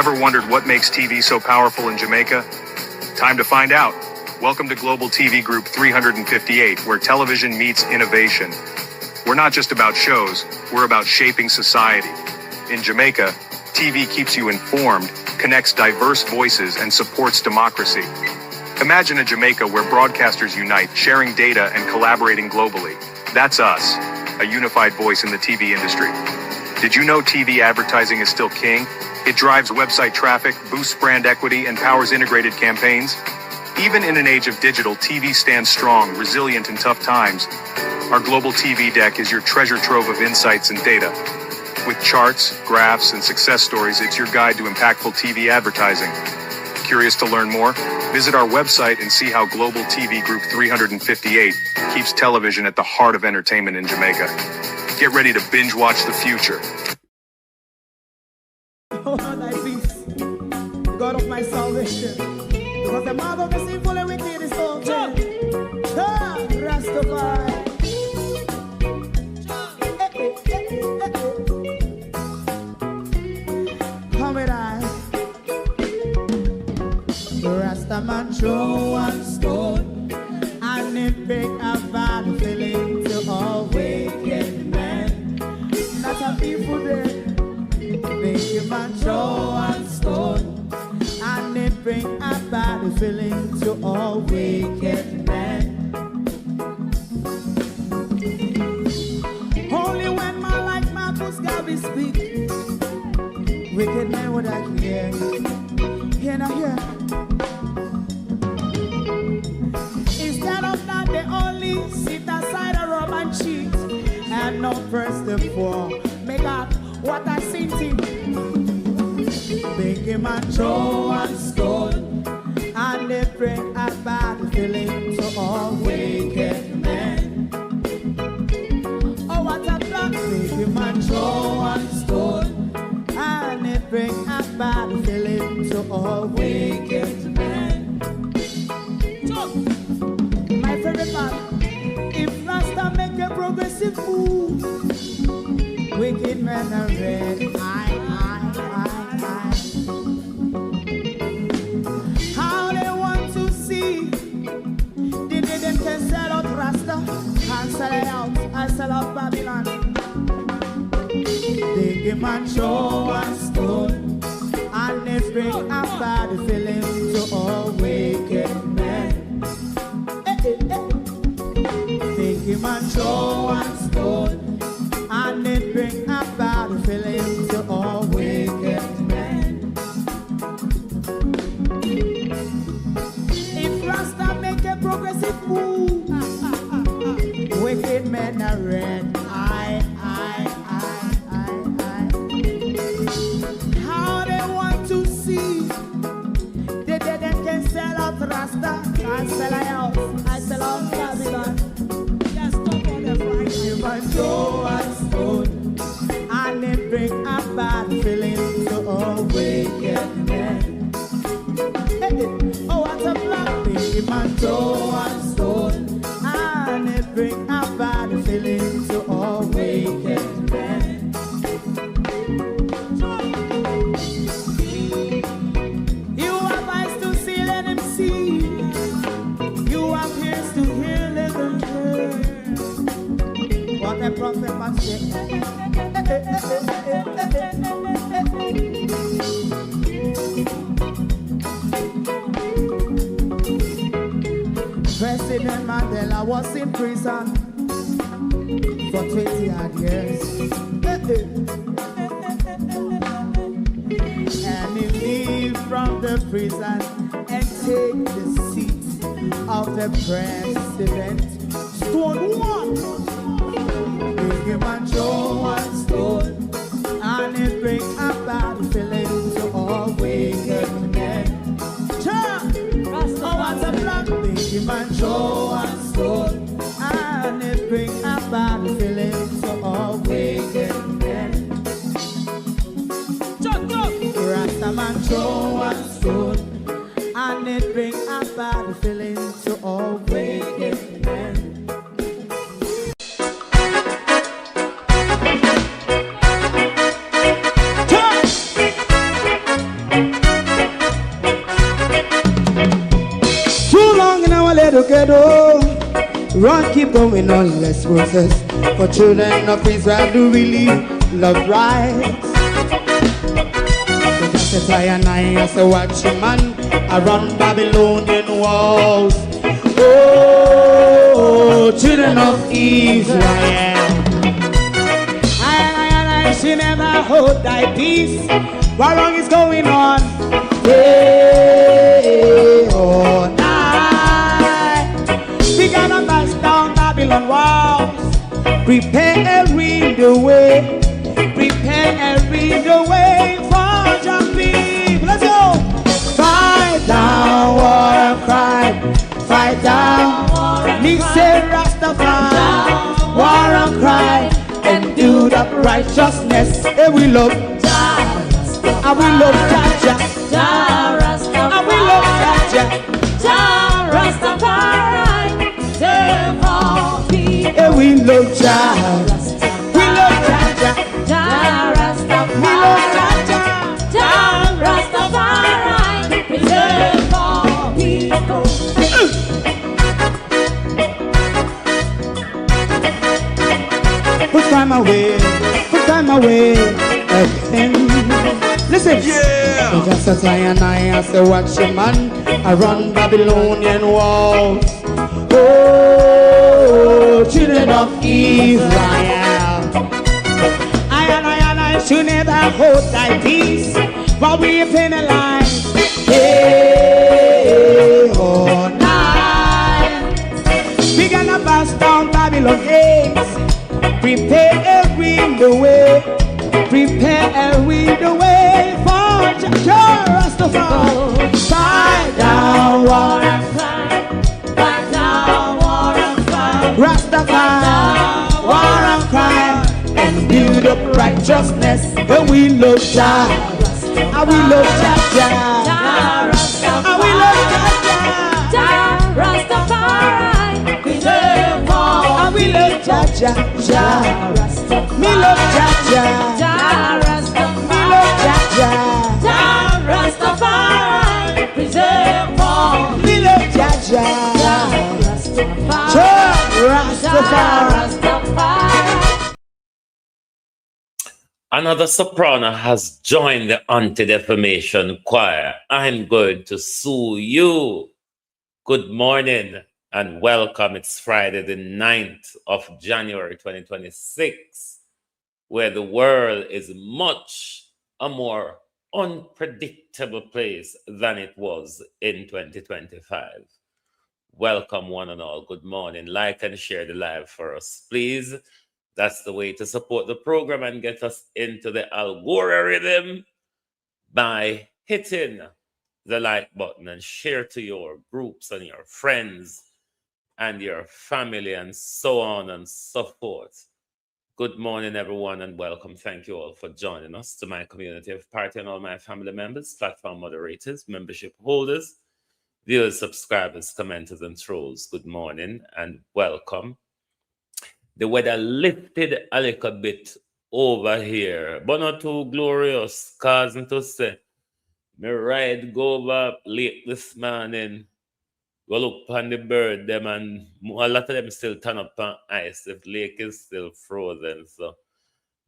Ever wondered what makes TV so powerful in Jamaica? Time to find out. Welcome to Global TV Group 358, where television meets innovation. We're not just about shows, we're about shaping society. In Jamaica, TV keeps you informed, connects diverse voices, and supports democracy. Imagine a Jamaica where broadcasters unite, sharing data and collaborating globally. That's us, a unified voice in the TV industry. Did you know TV advertising is still king? It drives website traffic, boosts brand equity, and powers integrated campaigns. Even in an age of digital, TV stands strong, resilient in tough times. Our global TV deck is your treasure trove of insights and data. With charts, graphs, and success stories, it's your guide to impactful TV advertising. Curious to learn more? Visit our website and see how Global TV Group 358 keeps television at the heart of entertainment in Jamaica. Get ready to binge watch the future. Oh, thy peace, the God of my salvation, because the mouth of the sinful and wicked is open. Rastafari. Come with I. Rastaman throw one stone, and it break a bad feeling to all wicked men. That's a people there. Make a man throw one stone, and it bring a bad feeling to all wicked men. Only when man like Marcus Garvey speak, wicked men would I hear. Hear now hear. Instead of that, they only sit aside and rub and cheat, and not first and for. Make up what I seen to. Make him a throw one stone, and they bring a bad feeling to all wicked men. Oh, what a plan! Make him a throw one stone, and they bring a bad feeling to all wicked men. My favorite man, if Rasta make a progressive move, wicked men are red. How they want to see the day them can sell out Rasta and sell it out and sell out Babylon. They give man show one stone, and they bring a bad feeling to all wicked men. They give man show one stone, and it bring a bad feeling to all wicked men. If Rasta make a progressive move, wicked men are red. How they want to see the dead and can sell out Rasta and sell out, I sell out Babylon. Just stop on the Friday. You might throw a stone, and it bring a bad feeling to all wicked men. Oh, what a black baby man throw a stone, and it bring a bad feeling to all wicked men. You have eyes to see, let him see. You have ears to hear, let them hear. What a prophet must say. President Mandela was in prison for 20 odd years. And he leave from the prison and take the seat of the president. Stone one. Big him and throw one stone, and it bring a bad feeling to all wicked men. Oh, what's a black? Big him and throw one stone, and it bring a bad feeling to all wicked men. Rastaman throw one stone, and it bring a bad feeling to all wicked men. ghetto. Run, keep going on, let's process. For children of Israel do really love rights. So just as I and I as a watching man, I run Babylonian walls. Oh, children of Israel. I should never hold thy peace. What wrong is going on? Hey, oh, night. We gotta bust down Babylon walls. Preparing the way. Preparing the way for your people. Let's go. Fight down war and crime. Fight down. Me say Rastafari. War and crime. And do that righteousness. And we love. And we love Jaja. And we love Jaja. Rastafari. And we love Jaja. We love Jaja. We love Jaja. Rastafari. Preserve all people. Put time away again. Listen, yeah. Just as I and I as a watching man, I run Babylonian walls. Oh, children of Israel. I and I should never hold thy peace while we penalize. Hey, oh, night. We gonna bust down Babylon gates. Preparing the way. Preparing the way for Rastafari. Fight down war and crime. Fight down war and crime. Rastafari. War and crime. And build up righteousness. And we love Jah. And we love Jah. And we love Jah. Rastafari. Preserve all. And we love Jah. Me love Jah. Me love Jah. Rastafari. Preserve all. Me love Jah. Rastafari. Another soprano has joined the anti-defamation choir. I'm going to sue you. Good morning and welcome. It's Friday, the 9th of January, 2026, where the world is much a more unpredictable place than it was in 2025. Welcome, one and all. Good morning. Like and share the live for us, please. That's the way to support the program and get us into the algorithm by hitting the like button and share to your groups and your friends and your family and so on and so forth. Good morning, everyone, and welcome. Thank you all for joining us, to my community of party and all my family members, platform moderators, membership holders, viewers, subscribers, commenters, and trolls. Good morning and welcome. The weather lifted a little bit over here, but not too glorious, causing to say, me ride go over late this morning, go look on the bird them, and a lot of them still turn up on ice. The lake is still frozen, so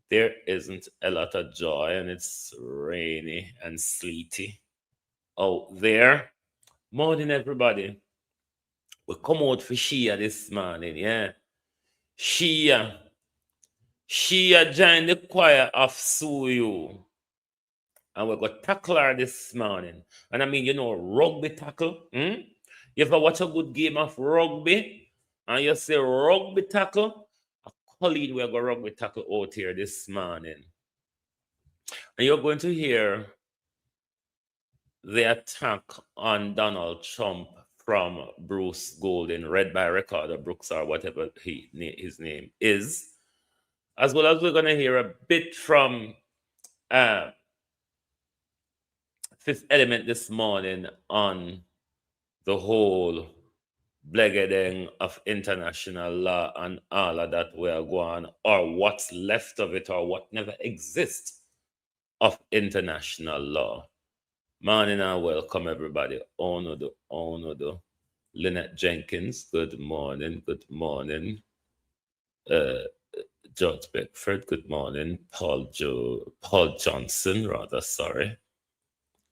there isn't a lot of joy, and it's rainy and sleety out there. Morning, everybody. We come out for Shia this morning, yeah. Shia joined the choir of Suyu. And we're going to tackle her this morning. And I mean, you know, rugby tackle. You ever watch a good game of rugby? And you say rugby tackle? Colleen, we're going to rugby tackle out here this morning. And you're going to hear the attack on Donald Trump from Bruce Golding, read by Recorder Brooks or whatever his name is. As well as we're going to hear a bit from Fifth Element this morning on the whole blegging of international law and all of that we are going, or what's left of it, or what never exists of international law. Morning and welcome, everybody. Oh no do. Lynette Jenkins, good morning. Good morning. George Beckford, good morning. Paul Johnson, rather, sorry.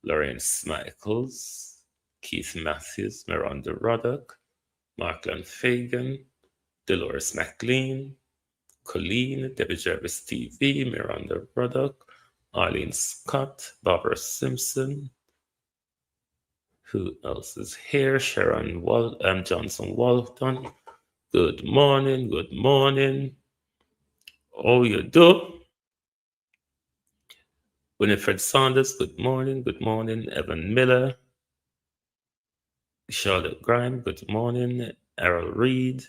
Lorraine Smichaels, Keith Matthews, Miranda Ruddock, Markland Fagan, Dolores McLean, Colleen, Debbie Jervis TV, Miranda Ruddock, Arlene Scott, Barbara Simpson. Who else is here? Sharon Johnson Walton. Good morning. Good morning. How you do? Winifred Saunders, good morning. Good morning. Evan Miller. Charlotte Grime, good morning. Errol Reed.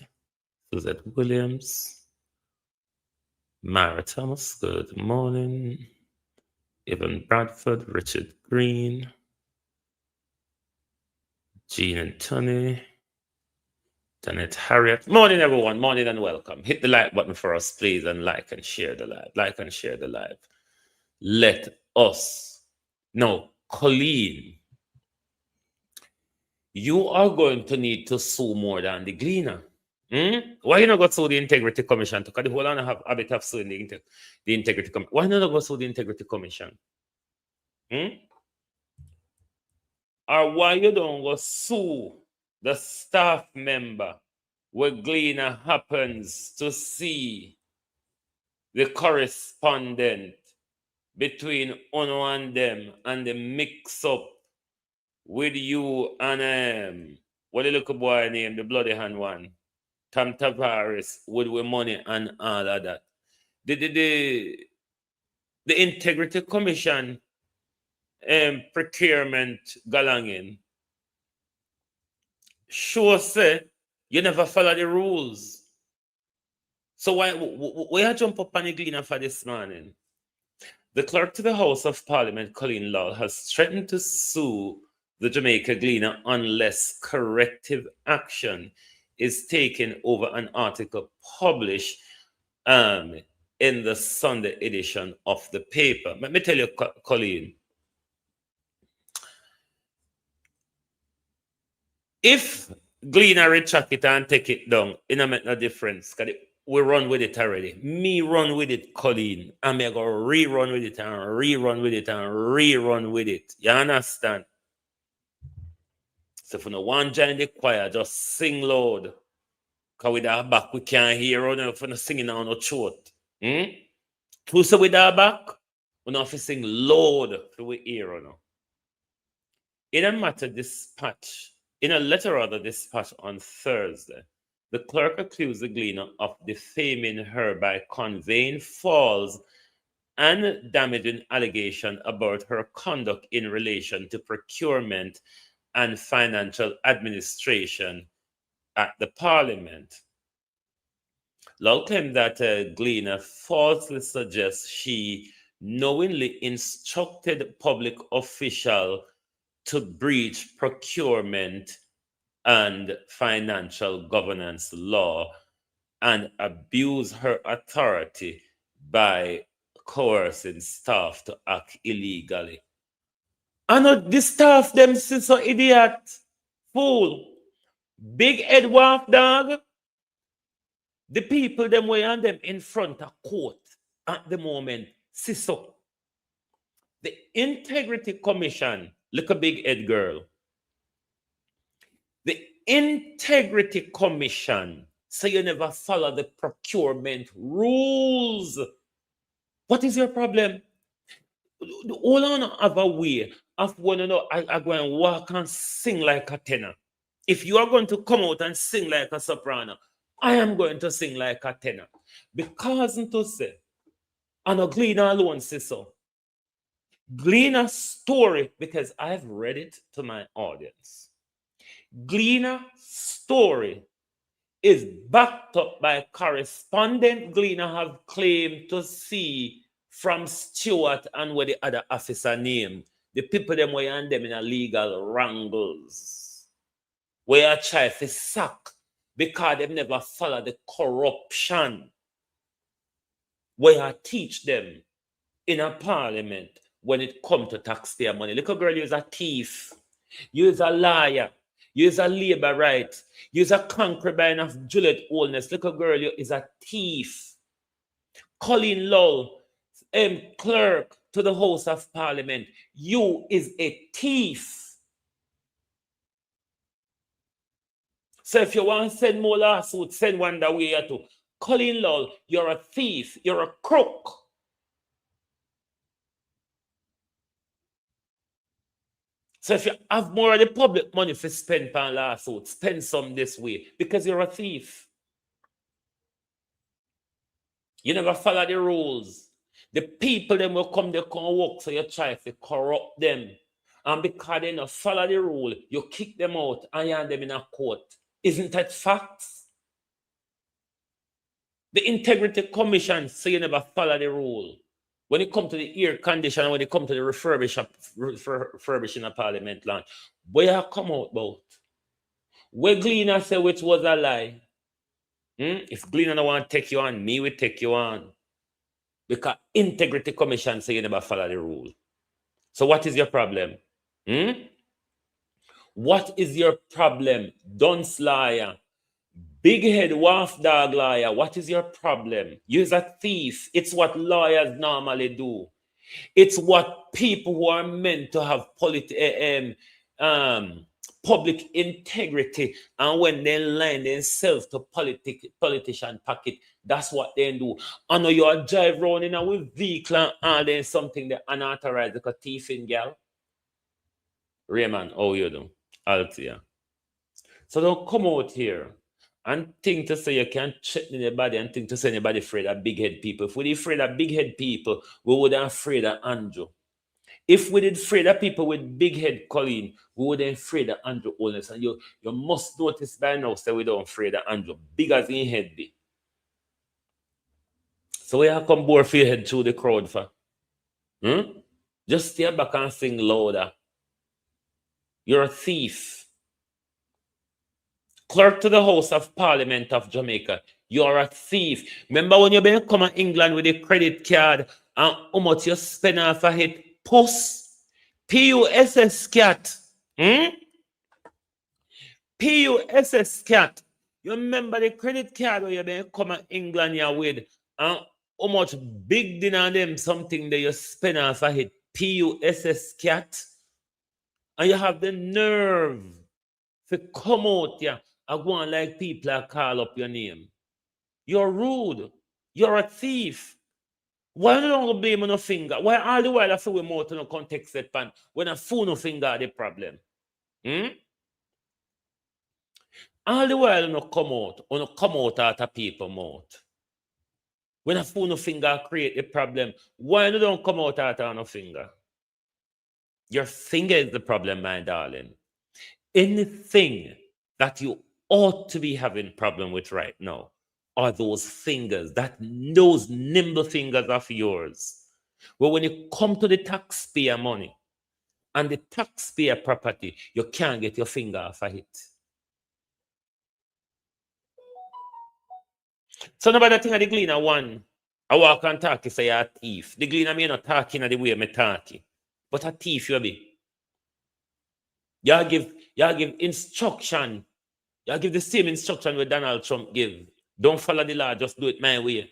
Suzette Williams. Mara Thomas, good morning. Evan Bradford, Richard Green. Jean and Tony. Janet Harriet. Morning, everyone. Morning and welcome. Hit the like button for us, please, and like and share the live. Like and share the live. Let us know. Colleen, you are going to need to sue more than the Gleaner. Why you not go sue the Integrity Commission? Because the whole lot have a bit of suing the Integrity Commission. Why not go sue the Integrity Commission? Or why you don't go sue the staff member where Gleaner happens to see the correspondent between Ono and them and the mix up with you and what the little boy named the bloody hand one, Tom Tavares, with money and all of that. The Integrity Commission procurement galangin sure say you never follow the rules. So why I jump up on the Gleaner for this morning? The clerk to the House of Parliament, Collen Lowe, has threatened to sue the Jamaica Gleaner unless corrective action is taken over an article published in the Sunday edition of the paper. Let me tell you, Colleen, if Gleaner retract it and take it down, it don't make no difference. We run with it already. Me run with it, Colleen. And me go rerun with it and rerun with it and rerun with it. You understand? So if you no want join the choir, just sing loud. Because with our back, we can't hear you if you're singing on no throat. Who say with our back, we don't have to sing loud for we hear you. In a matter dispatch, in a letter rather dispatched on Thursday, the clerk accused the Gleaner of defaming her by conveying false and damaging allegations about her conduct in relation to procurement and financial administration at the Parliament. Lowe claimed that Gleaner falsely suggests she knowingly instructed public officials to breach procurement and financial governance law and abuse her authority by coercing staff to act illegally. And the staff them so idiot, fool, big head waff dog. The people them way on them in front of court at the moment, so. The Integrity Commission, look a big head girl. The Integrity Commission say you never follow the procurement rules. What is your problem? All on have a way of when I go and walk and sing like a tenor. If you are going to come out and sing like a soprano, I am going to sing like a tenor. Because to say, and a Gleaner alone says so. Gleaner's story, because I've read it to my audience. Gleaner's story is backed up by correspondent Gleaner have claimed to see from Stewart and where the other officer named. The people them were on them in a legal wrangles. Where I try to sack because they've never followed the corruption. Where I teach them in a parliament when it comes to taxpayer money. Little girl, you're a thief. You're a liar. You is a labor right. You is a concubine of Juliet Oldness. Little girl, you is a thief. Collen Lowe, clerk to the House of Parliament. You is a thief. So if you want to send more lawsuits, send one that way too. Collen Lowe, you're a thief. You're a crook. So if you have more of the public money for spend on lawsuits, spend some this way because you're a thief. You never follow the rules. The people them will come, they come work, so you try to corrupt them. And because they don't follow the rule, you kick them out and you hand them in a court. Isn't that facts? The Integrity Commission say you never follow the rule. When it comes to the air conditioner, when it comes to the refurbishing a parliament land, where you come out about? Where Gleaner say which was a lie? If Gleaner don't want to take you on, me will take you on. Because Integrity Commission say you never follow the rule. So what is your problem? What is your problem? Dunce liar. Big head waff dog liar. What is your problem? You're a thief. It's what lawyers normally do. It's what people who are meant to have public integrity, and when they line themselves to politician pocket, that's what they do. I know you are drive around in a with vehicle and all then something that unauthorized like a thieving girl. Raymond, how you do? Altia. So don't come out here and think to say you can't threaten anybody and think to say anybody afraid of big head people. If we did afraid of big head people, we wouldn't afraid of Andrew. If we did afraid of people with big head, Colleen, we wouldn't afraid of Andrew Oldness. And you must notice by now that we don't afraid of Andrew. Big as in head be. So we have come bore for your head through the crowd for. Just stay back and sing louder. You're a thief. Clerk to the House of Parliament of Jamaica. You're a thief. Remember when you been come to England with a credit card and how much you spend off a hit? Puss. P-U-S-S cat. P-U-S-S cat. You remember the credit card where you been come to England here with and how much big dinner them something that you spend off a hit? P-U-S-S cat. And you have the nerve to come out here and go on like people that call up your name. You're rude. You're a thief. Why don't you blame on a finger? Why all the while I feel we more to no context that pan when a fool no finger the problem? All the while you come out out of people mouth. When a fool no finger create the problem, why you don't come out out of no finger? Your finger is the problem, my darling. Anything that you ought to be having problem with right now are those fingers, those nimble fingers of yours. Well, when you come to the taxpayer money and the taxpayer property, you can't get your finger off of it. So nobody think of the Gleaner one. I walk and talk, you say you're a thief. The Gleaner me not talking the way me talking. But a thief you be. Y'all give instruction. Y'all give the same instruction where Donald Trump give. Don't follow the law, just do it my way.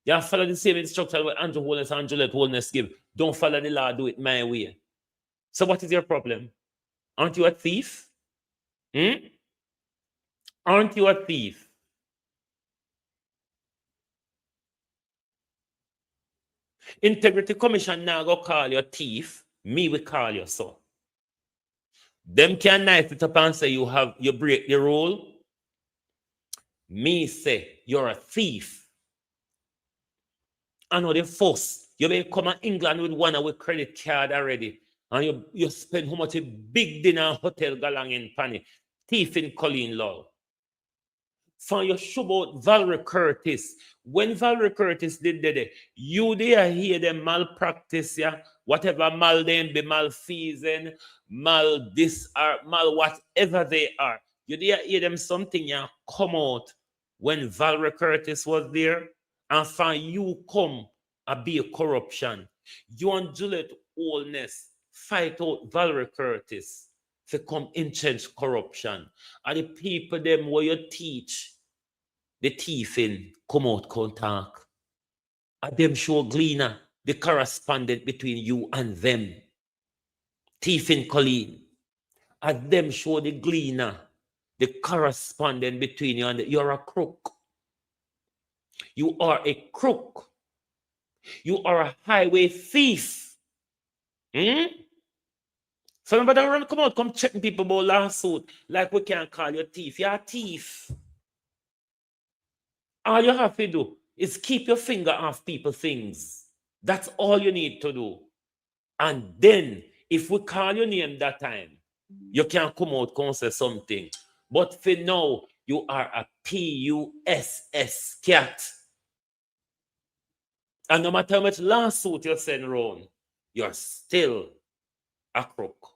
Y'all follow the same instruction where Andrew Holness and Juliet Holness give. Don't follow the law, do it my way. So what is your problem? Aren't you a thief? Aren't you a thief? Integrity Commission now go call you a thief. Me will call you so. Them can knife it up and say you break the rule. Me say you're a thief. I know the first. You may come to England with one with credit card already. And you spend how much a big dinner hotel galang in Pani. Thief in Collen Lowe. For your show about Valerie Curtis. When Valerie Curtis did that, you there hear them malpractice, yeah? Whatever mal them be malfeasing, mal this or mal whatever they are. You there hear them something yeah come out when Valerie Curtis was there and for you come and be a corruption. You and Juliet Oldness fight out Valerie Curtis to come entrench corruption. And the people them where you teach the thieving come out can't talk. And them show gleaner, the correspondent between you and them. Thieving Colleen. And them show the gleaner, the correspondent between you and you're a crook. You are a crook. You are a highway thief. So nobody run come out, come checking people about lawsuit. Like we can't call you a thief. You're a thief. All you have to do is keep your finger off people's things. That's all you need to do. And then, if we call your name that time, you can come out and say something. But for now, you are a PUSS cat. And no matter how much lawsuit you send around, you're still a crook.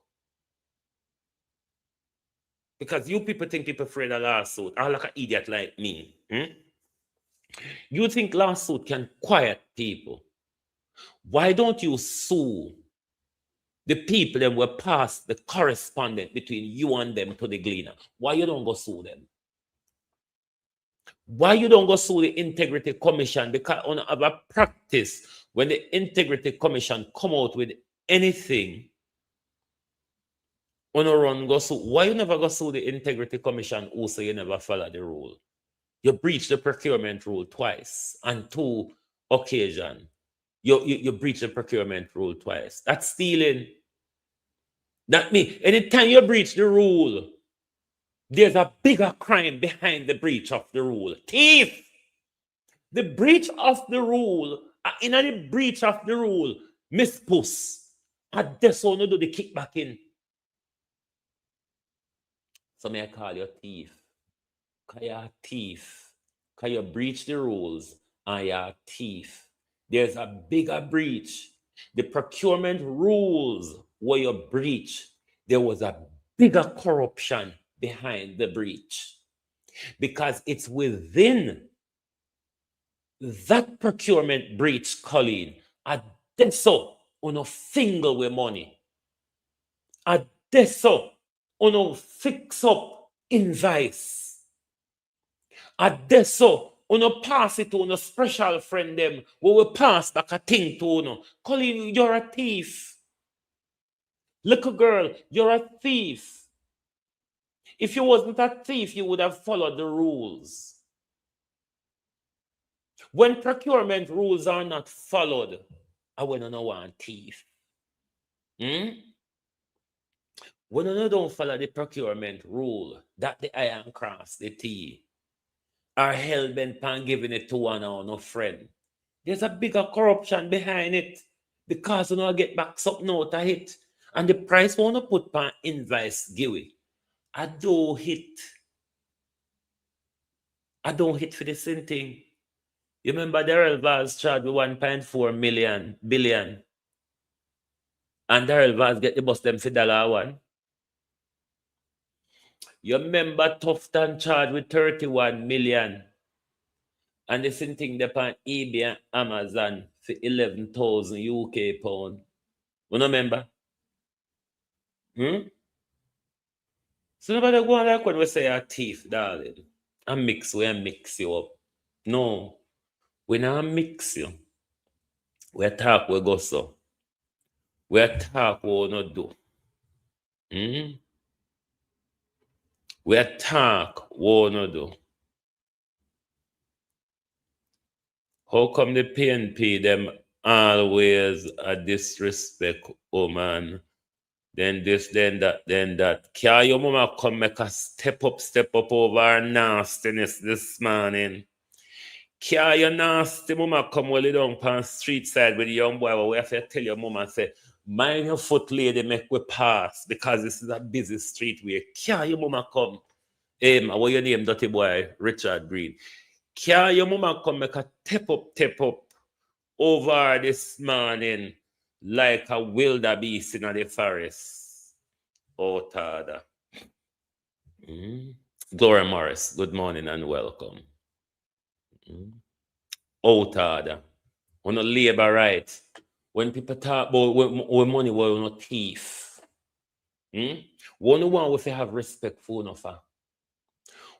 Because you people think people afraid of lawsuit. I'm like an idiot like me. You think lawsuit can quiet people. Why don't you sue the people that were past the correspondent between you and them to the gleaner? Why you don't go sue them? Why you don't go sue the Integrity Commission? Because on our practice, when the Integrity Commission come out with anything, on a run go sue. Why you never go sue the Integrity Commission who say you never follow the rule? You breach the procurement rule twice on 2 occasions. You breach the procurement rule twice. That's stealing. That means anytime you breach the rule, there's a bigger crime behind the breach of the rule. Thief! The breach of the rule, in the breach of the rule, Miss Puss, I just want to do the kickback in. So may I call you a thief? Because you're a thief. Because you breach the rules and you're a thief. There's a bigger breach. The procurement rules where you breach, there was a bigger corruption behind the breach. Because it's within that procurement breach, Colleen, a deso on a finger with money. A deso on a fix up invoice. A deso on a pass it on a special friend them who will pass like a thing to no. Colleen, you're a thief. Little girl, you're a thief. If you wasn't a thief, you would have followed the rules. When procurement rules are not followed, I wouldn't know one thief. When you don't follow the procurement rule, that the iron cross, the T, are hell bent on giving it to one or no friend. There's a bigger corruption behind it because you know get back something out of it. And the price want to put on invoice give it. I don't hit for the same thing. You remember Daryl Vaz charged with 1.4 billion. And Daryl Vaz get the bus them for $1. You remember Tufton charged with 31 million. And the same thing upon eBay and Amazon for 11,000 UK pound. You remember? So nobody go on like when we say a thief, darling. We mix you up. No. We not mix you. We talk we go so. We talk we not do. We talk we not do. How come the PNP them always a disrespect woman? Then this, then that. Can your mama come make a step up over her nastiness this morning? Can your nasty mama come well down on street side with the young boy? We have to tell your mama and say, mind your foot lady, make we pass because this is a busy street way. Can your mama come? What your name, dirty boy? Richard Green. Can your mama come make a tap up over this morning like a wildebeest in the forest? Oh, Tada. Gloria Morris, good morning and welcome. Oh, Tada. On a labor right. When people talk about when money was not thief. One if you have respect for no.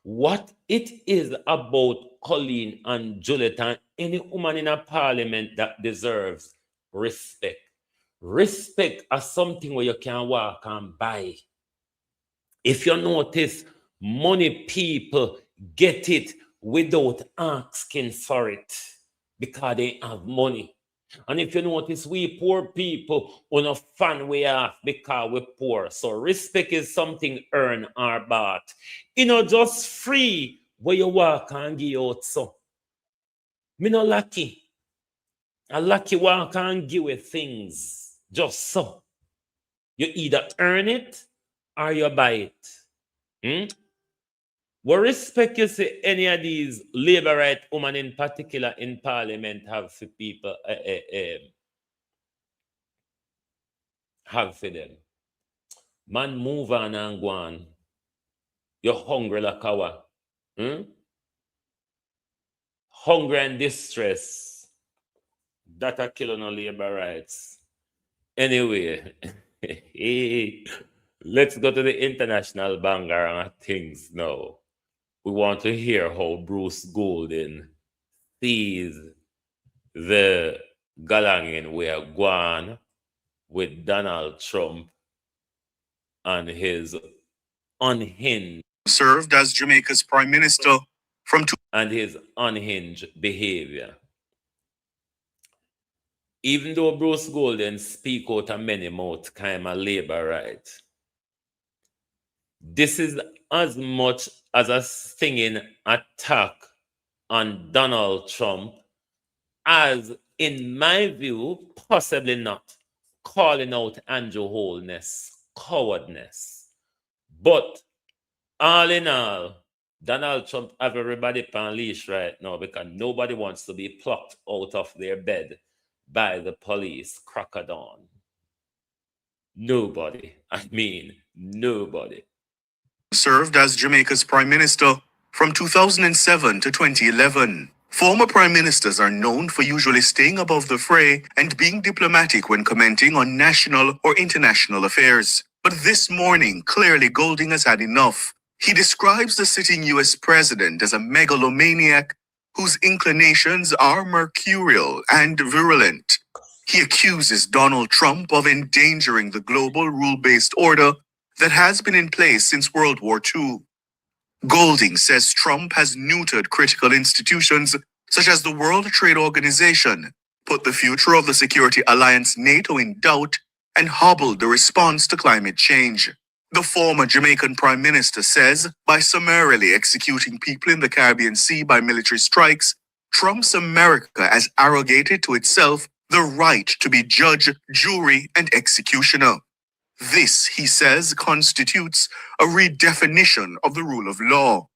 What it is about Colleen and Juliet and any woman in a parliament that deserves respect. Respect as something where you can walk and buy. If you notice, money people get it without asking for it because they have money. And if you notice, we poor people on a fan way off because we're poor. So respect is something earned or bought. Just free where you walk and give out so. Me no lucky. A lucky walk and give away things. Just so. You either earn it or you buy it. What respect you say any of these labor right women in particular in parliament have for people have for them? Man, move on and go on. You're hungry like our. Hungry and distress. That are killing on labor rights. Anyway, let's go to the international banger and things now. We want to hear how Bruce Golden sees the galanging where gone with Donald Trump and his unhinged Served as Jamaica's prime minister from and his unhinged behavior. Even though Bruce Golden speak out a many mouth kind of labor right, this is as much as a stinging attack on Donald Trump as, in my view, possibly not calling out Andrew Holness, cowardness. But all in all, Donald Trump have everybody on leash right now because nobody wants to be plucked out of their bed by the police crack of dawn. Nobody. I mean, nobody. Served as Jamaica's prime minister from 2007 to 2011. Former prime ministers are known for usually staying above the fray and being diplomatic when commenting on national or international affairs. But this morning, clearly Golding has had enough. He describes the sitting US president as a megalomaniac whose inclinations are mercurial and virulent. He accuses Donald Trump of endangering the global rule-based order that has been in place since World War II. Golding says Trump has neutered critical institutions such as the World Trade Organization, put the future of the security alliance NATO in doubt, and hobbled the response to climate change. The former Jamaican Prime Minister says by summarily executing people in the Caribbean Sea by military strikes, Trump's America has arrogated to itself the right to be judge, jury, and executioner. This, he says, constitutes a redefinition of the rule of law.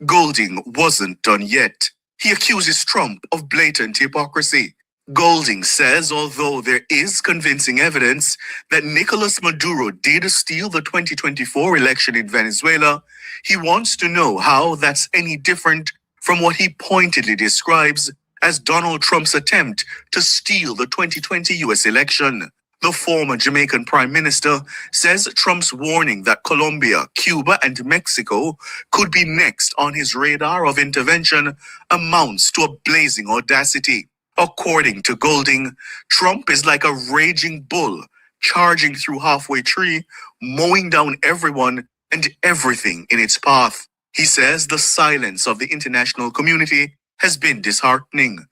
Golding wasn't done yet. He accuses Trump of blatant hypocrisy. Golding says although there is convincing evidence that Nicolas Maduro did steal the 2024 election in Venezuela, he wants to know how that's any different from what he pointedly describes as Donald Trump's attempt to steal the 2020 US election. The former Jamaican Prime Minister says Trump's warning that Colombia, Cuba, and Mexico could be next on his radar of intervention amounts to a blazing audacity. According to Golding, Trump is like a raging bull, charging through halfway tree, mowing down everyone and everything in its path. He says the silence of the international community has been disheartening.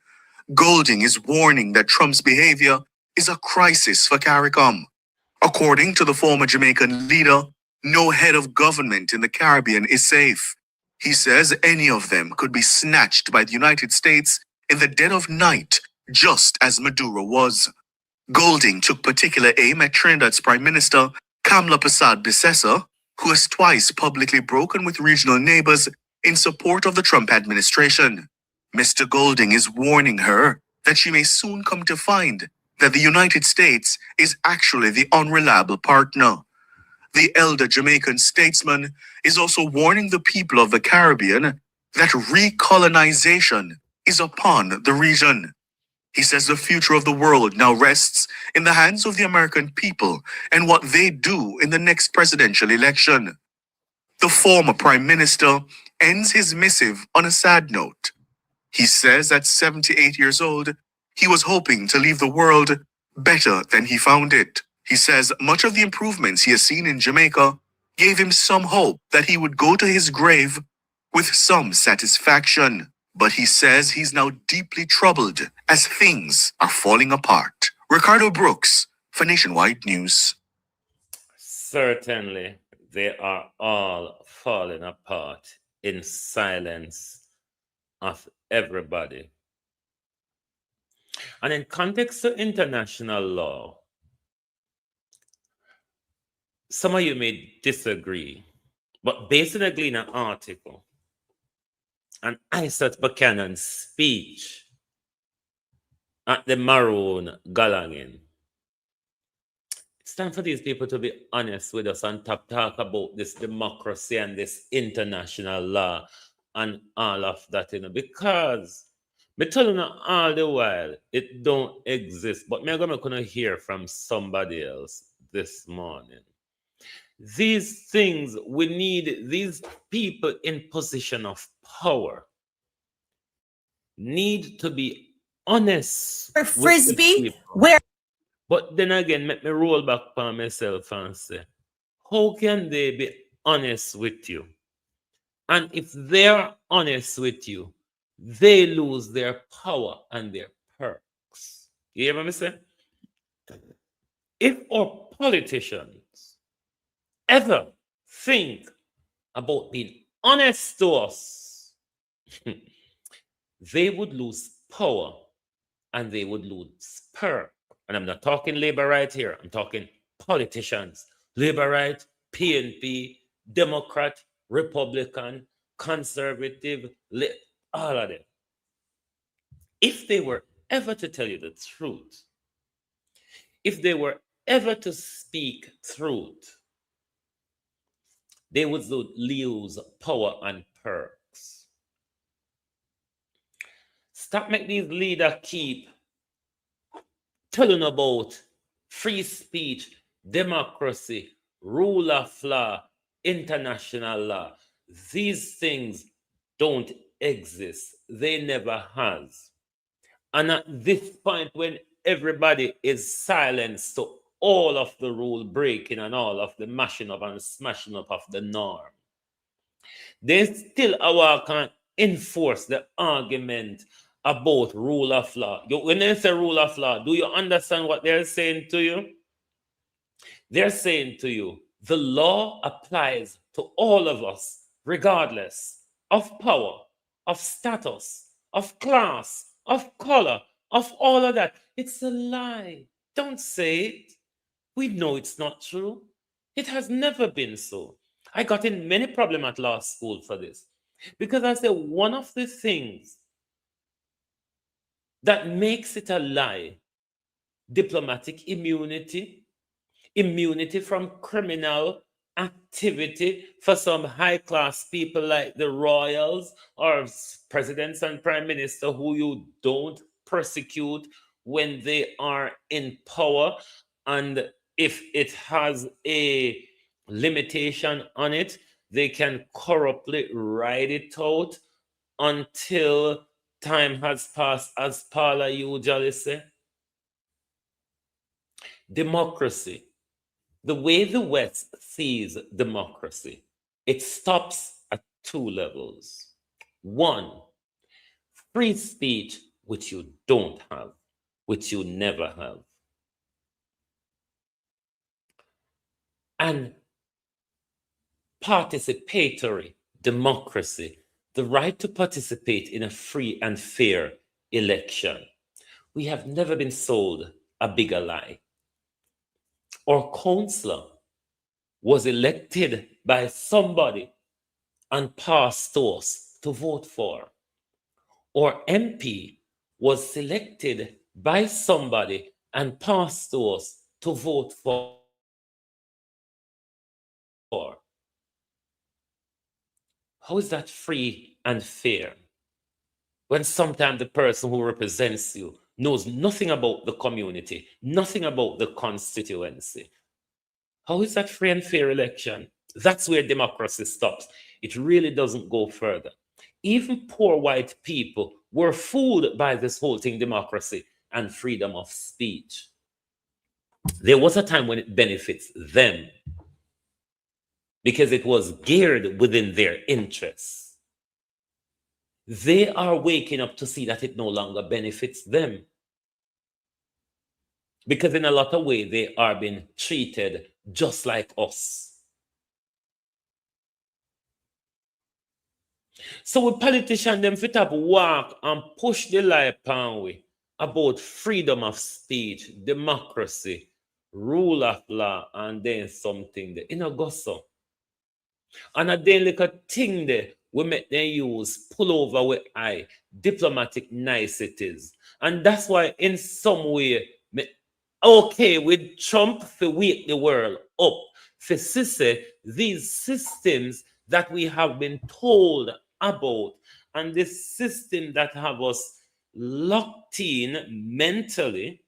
Golding is warning that Trump's behavior is a crisis for CARICOM. According to the former Jamaican leader, no head of government in the Caribbean is safe. He says any of them could be snatched by the United States in the dead of night, just as Maduro was. Golding took particular aim at Trinidad's Prime Minister, Kamla Persad-Bissessar, who has twice publicly broken with regional neighbors in support of the Trump administration. Mr. Golding is warning her that she may soon come to find that the United States is actually the unreliable partner. The elder Jamaican statesman is also warning the people of the Caribbean that recolonization is upon the region. He says the future of the world now rests in the hands of the American people and what they do in the next presidential election. The former prime minister ends his missive on a sad note. He says at 78 years old, he was hoping to leave the world better than he found it. He says much of the improvements he has seen in Jamaica gave him some hope that he would go to his grave with some satisfaction. But he says he's now deeply troubled as things are falling apart. Ricardo Brooks for Nationwide News. Certainly, they are all falling apart in silence of everybody. And in context to international law, some of you may disagree, but based on a Gleaner article and Isaac Buchanan's speech at the Maroon Galangin, it's time for these people to be honest with us and talk about this democracy and this international law and all of that, because me telling you all the while it don't exist, but me gonna hear from somebody else this morning. These things, we need these people in position of power need to be honest. Frisbee, where? But then again, let me roll back on myself and say, how can they be honest with you? And if they're honest with you, they lose their power and their perks. You hear what I'm saying? If our politicians ever think about being honest to us, they would lose power and they would lose perk. And I'm not talking labor right here. I'm talking politicians. Labor right, PNP, Democrat, Republican, conservative, all of them. If they were ever to tell you the truth, if they were ever to speak truth, they would lose power and perks. Stop making these leaders keep telling about free speech, democracy, rule of law, international law. These things don't exist. They never has. And at this point, when everybody is silenced to all of the rule breaking and all of the mashing up and smashing up of the norm, they still can enforce the argument about rule of law. When they say rule of law, do you understand what they're saying to you? They're saying to you, the law applies to all of us, regardless of power, of status, of class, of color, of all of that. It's a lie. Don't say it. We know it's not true. It has never been so. I got in many problems at law school for this, because I said one of the things that makes it a lie, diplomatic immunity, immunity from criminal activity for some high-class people like the royals or presidents and prime minister who you don't persecute when they are in power, and if it has a limitation on it, they can corruptly ride it out until time has passed, as Paula usually say. Democracy, the way the West sees democracy, it stops at two levels. One, free speech, which you don't have, which you never have. And participatory democracy, the right to participate in a free and fair election. We have never been sold a bigger lie. Our counselor was elected by somebody and passed to us to vote for. Our MP was selected by somebody and passed to us to vote for. How is that free and fair when sometimes the person who represents you knows nothing about the community, nothing about the constituency. How is that free and fair election? That's where democracy stops. It really doesn't go further. Even poor white people were fooled by this whole thing, democracy and freedom of speech. There was a time when it benefits them because it was geared within their interests. They are waking up to see that it no longer benefits them. Because in a lot of ways, they are being treated just like us. So we politicians, them fit up walk and push the lie upon we about freedom of speech, democracy, rule of law, and then something there. In a go so. And a then like a thing there, we make them use pull over with eye, diplomatic niceties. And that's why in some way, okay, with Trump to wake the world up, for say these systems that we have been told about, and this system that have us locked in mentally,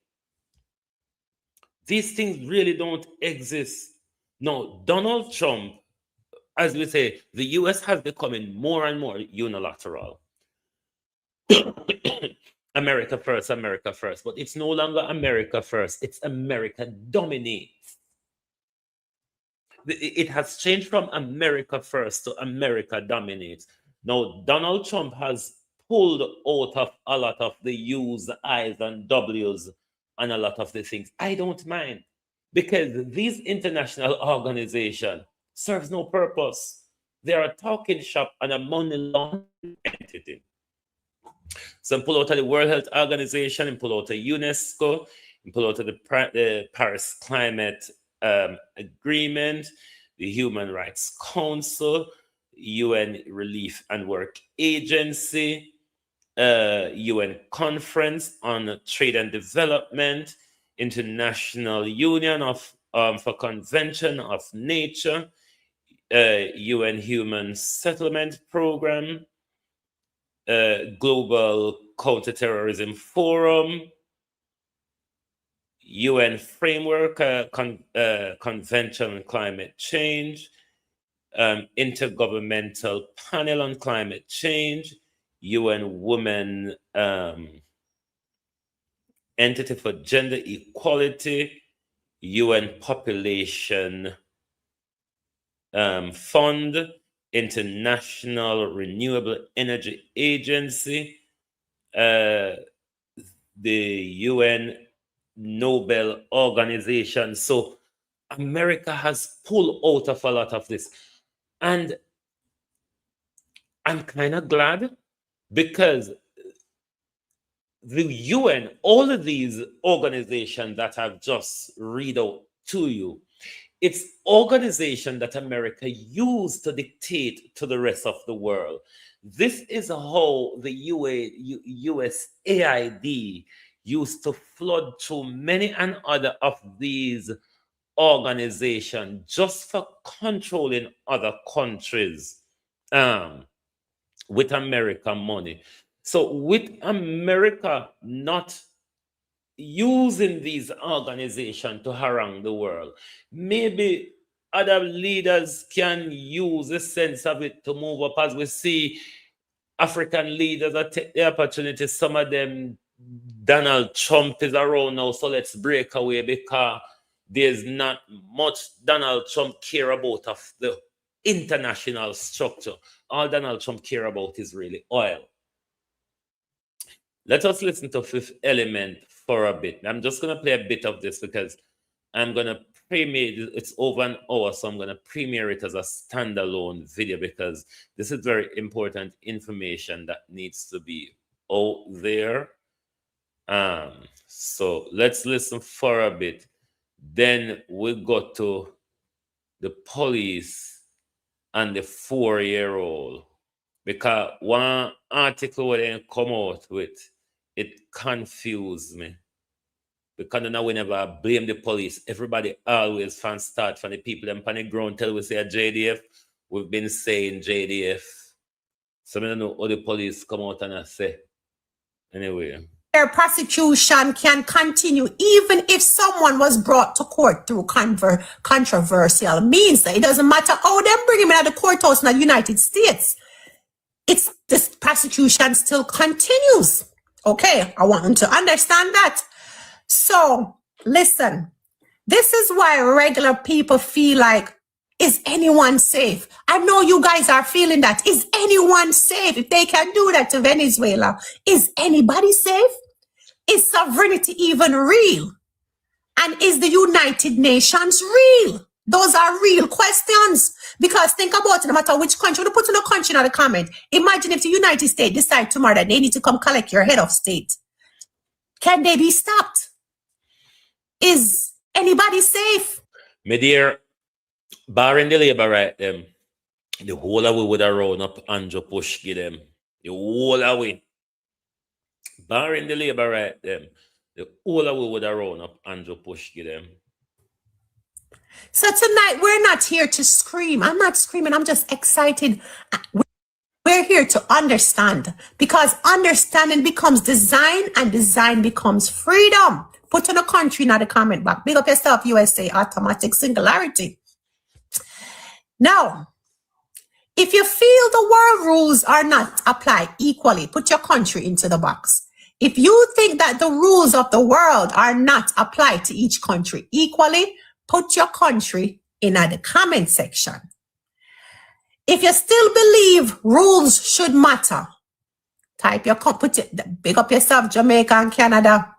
these things really don't exist. No, Donald Trump, as we say, the US has becoming more and more unilateral. America first, but it's no longer America first, it's America dominates. It has changed from America first to America dominates. Now, Donald Trump has pulled out of a lot of the U's, I's, and W's and a lot of the things. I don't mind, because these international organizations serves no purpose. They are a talking shop and a money laundering entity. So pull out of the World Health Organization, and pull out of UNESCO, and pull out of the Paris Climate Agreement, the Human Rights Council, UN Relief and Work Agency, UN Conference on Trade and Development, International Union for Convention of Nature, UN Human Settlement Program, Global Counterterrorism Forum, UN Framework Convention on Climate Change, Intergovernmental Panel on Climate Change, UN Women Entity for Gender Equality, UN Population Fund, International Renewable Energy Agency, the UN Nobel Organization. So America has pulled out of a lot of this. And I'm kind of glad, because the UN, all of these organizations that I've just read out to you, it's organization that America used to dictate to the rest of the world. This is how the USAID used to flood through many and other of these organizations just for controlling other countries with American money. So with America not using these organizations to harangue the world, maybe other leaders can use a sense of it to move up, as we see African leaders that take the opportunity. Some of them, Donald Trump is around now, so let's break away, because there's not much Donald Trump care about of the international structure. All Donald Trump care about is really oil. Let us listen to Fifth Element for a bit. I'm just going to play a bit of this because I'm going to premiere, it's over an hour, so I'm going to premiere it as a standalone video, because this is very important information that needs to be out there. So let's listen for a bit. Then we'll go to the police and the 4-year-old, because one article where they come out with, it confused me. Because now whenever I blame the police, everybody always start from the people them on the ground tell we say JDF. We've been saying JDF. So I don't know how the police come out and I say. Anyway, their prosecution can continue even if someone was brought to court through controversial means. It doesn't matter how them bring him out of the courthouse in the United States. This prosecution still continues. Okay, I want them to understand that. So, listen, this is why regular people feel like, is anyone safe? I know you guys are feeling that. Is anyone safe? If they can do that to Venezuela, is anybody safe? Is sovereignty even real? And is the United Nations real? Those are real questions. Because think about it, no matter which country, you put in a country in the comment. Imagine if the United States decide tomorrow that they need to come collect your head of state. Can they be stopped? Is anybody safe? My dear, barring the labor right them, the whole of we would have run up Andrew push give them. The whole of we. Barring the labor right them, the whole of we would have run up Andrew push give them. So tonight, we're not here to scream. I'm not screaming. I'm just excited. We're here to understand, because understanding becomes design and design becomes freedom. Put in a country, not a comment box. Big up yourself, USA, automatic singularity. Now, if you feel the world rules are not applied equally, put your country into the box. If you think that the rules of the world are not applied to each country equally, put your country in the comment section. If you still believe rules should matter, type your big up yourself, Jamaica and Canada.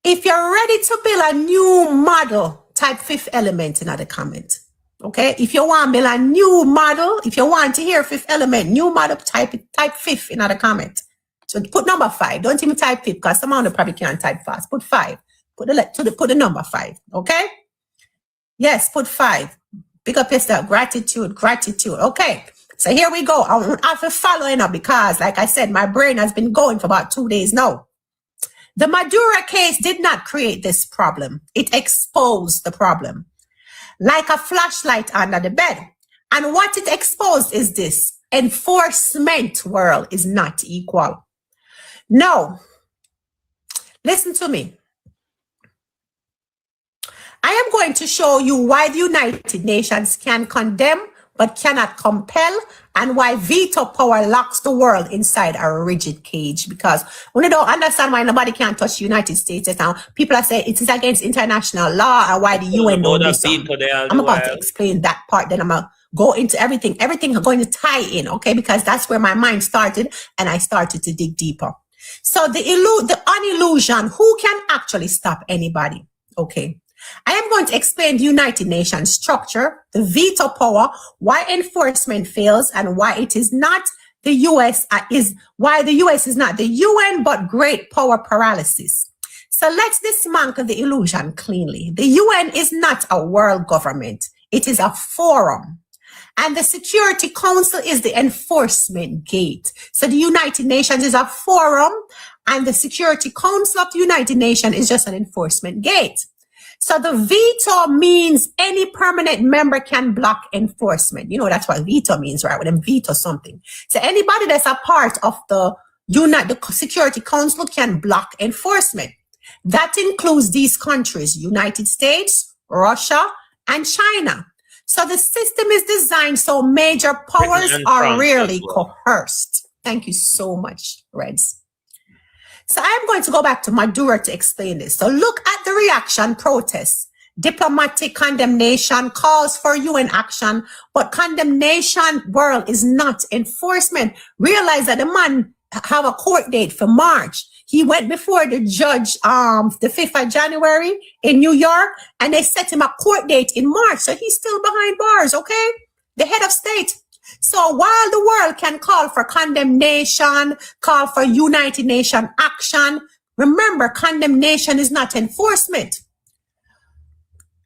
If you're ready to build a new model, type fifth element in the comment. Okay, if you want to build a new model, if you want to hear fifth element, new model, type fifth in the comment. So put number 5. Don't even type fifth, because some of them probably can't type fast. Put 5. Put the number 5. Okay. Yes, put 5. Pick up yourself. Gratitude. Okay. So here we go. I have to follow it up because, like I said, my brain has been going for about 2 days now. The Maduro case did not create this problem. It exposed the problem like a flashlight under the bed. And what it exposed is this: enforcement world is not equal. No, listen to me. I am going to show you why the United Nations can condemn but cannot compel, and why veto power locks the world inside a rigid cage. Because when you don't understand why nobody can touch the United States, people are saying it is against international law, and why the UN don't do something. I'm about to explain that part, then I'm going to go into everything. Everything I'm going to tie in, okay? Because that's where my mind started, and I started to dig deeper. So the illusion, who can actually stop anybody? Okay. I am going to explain the United Nations structure, the veto power, why enforcement fails, and why it is not the US why the US is not the UN, but great power paralysis. So let's dismantle the illusion cleanly. The UN is not a world government. It is a forum. And the Security Council is the enforcement gate. So the United Nations is a forum, and the Security Council of the United Nations is just an enforcement gate. So the veto means any permanent member can block enforcement. You know, that's what veto means, right? When them veto something. So anybody that's a part of the Security Council can block enforcement. That includes these countries: United States, Russia, and China. So the system is designed so major powers are rarely coerced. Thank you so much, Reds. So I'm going to go back to Maduro to explain this. So look at the reaction: protests, diplomatic condemnation, calls for UN action, but condemnation world is not enforcement. Realize that the man have a court date for March. He went before the judge the 5th of January in New York, and they set him a court date in March. So he's still behind bars, okay? The head of state. So while the world can call for condemnation, call for United Nations action, remember, condemnation is not enforcement.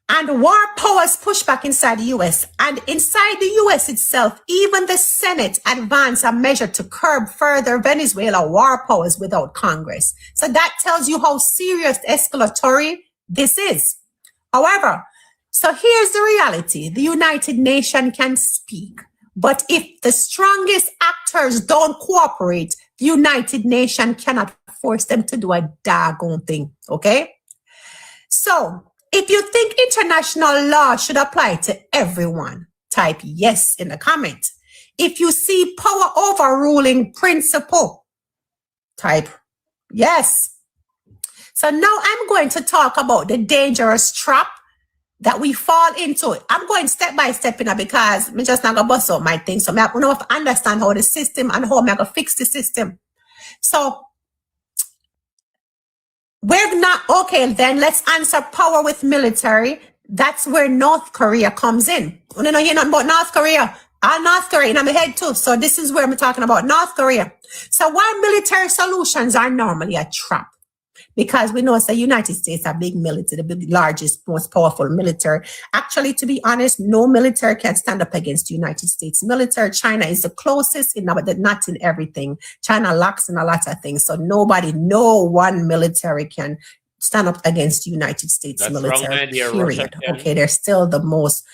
And war powers push back inside the US. And inside the US itself, even the Senate advanced a measure to curb further Venezuela war powers without Congress. So that tells you how serious escalatory this is. However, so here's the reality: the United Nations can speak. But if the strongest actors don't cooperate, United Nations cannot force them to do a daggone thing, okay? So, if you think international law should apply to everyone, type yes in the comment. If you see power overruling principle, type yes. So now I'm going to talk about the dangerous trap that we fall into. I'm going step by step in it because I'm just not going to bust out my thing. So I don't know if I understand how the system and how I'm going to fix the system. So we're not, okay, then let's answer power with military. That's where North Korea comes in. You know, you're not about North Korea. North Korea in my head too. So this is where I'm talking about North Korea. So why military solutions are normally a trap? Because we know the United States are big military, the big, largest, most powerful military. Actually, to be honest, no military can stand up against the United States military. China is the closest, but not in everything. China lacks in a lot of things. So no one military can stand up against the United States That's military, wrong idea, period. Russia. Okay, they're still the most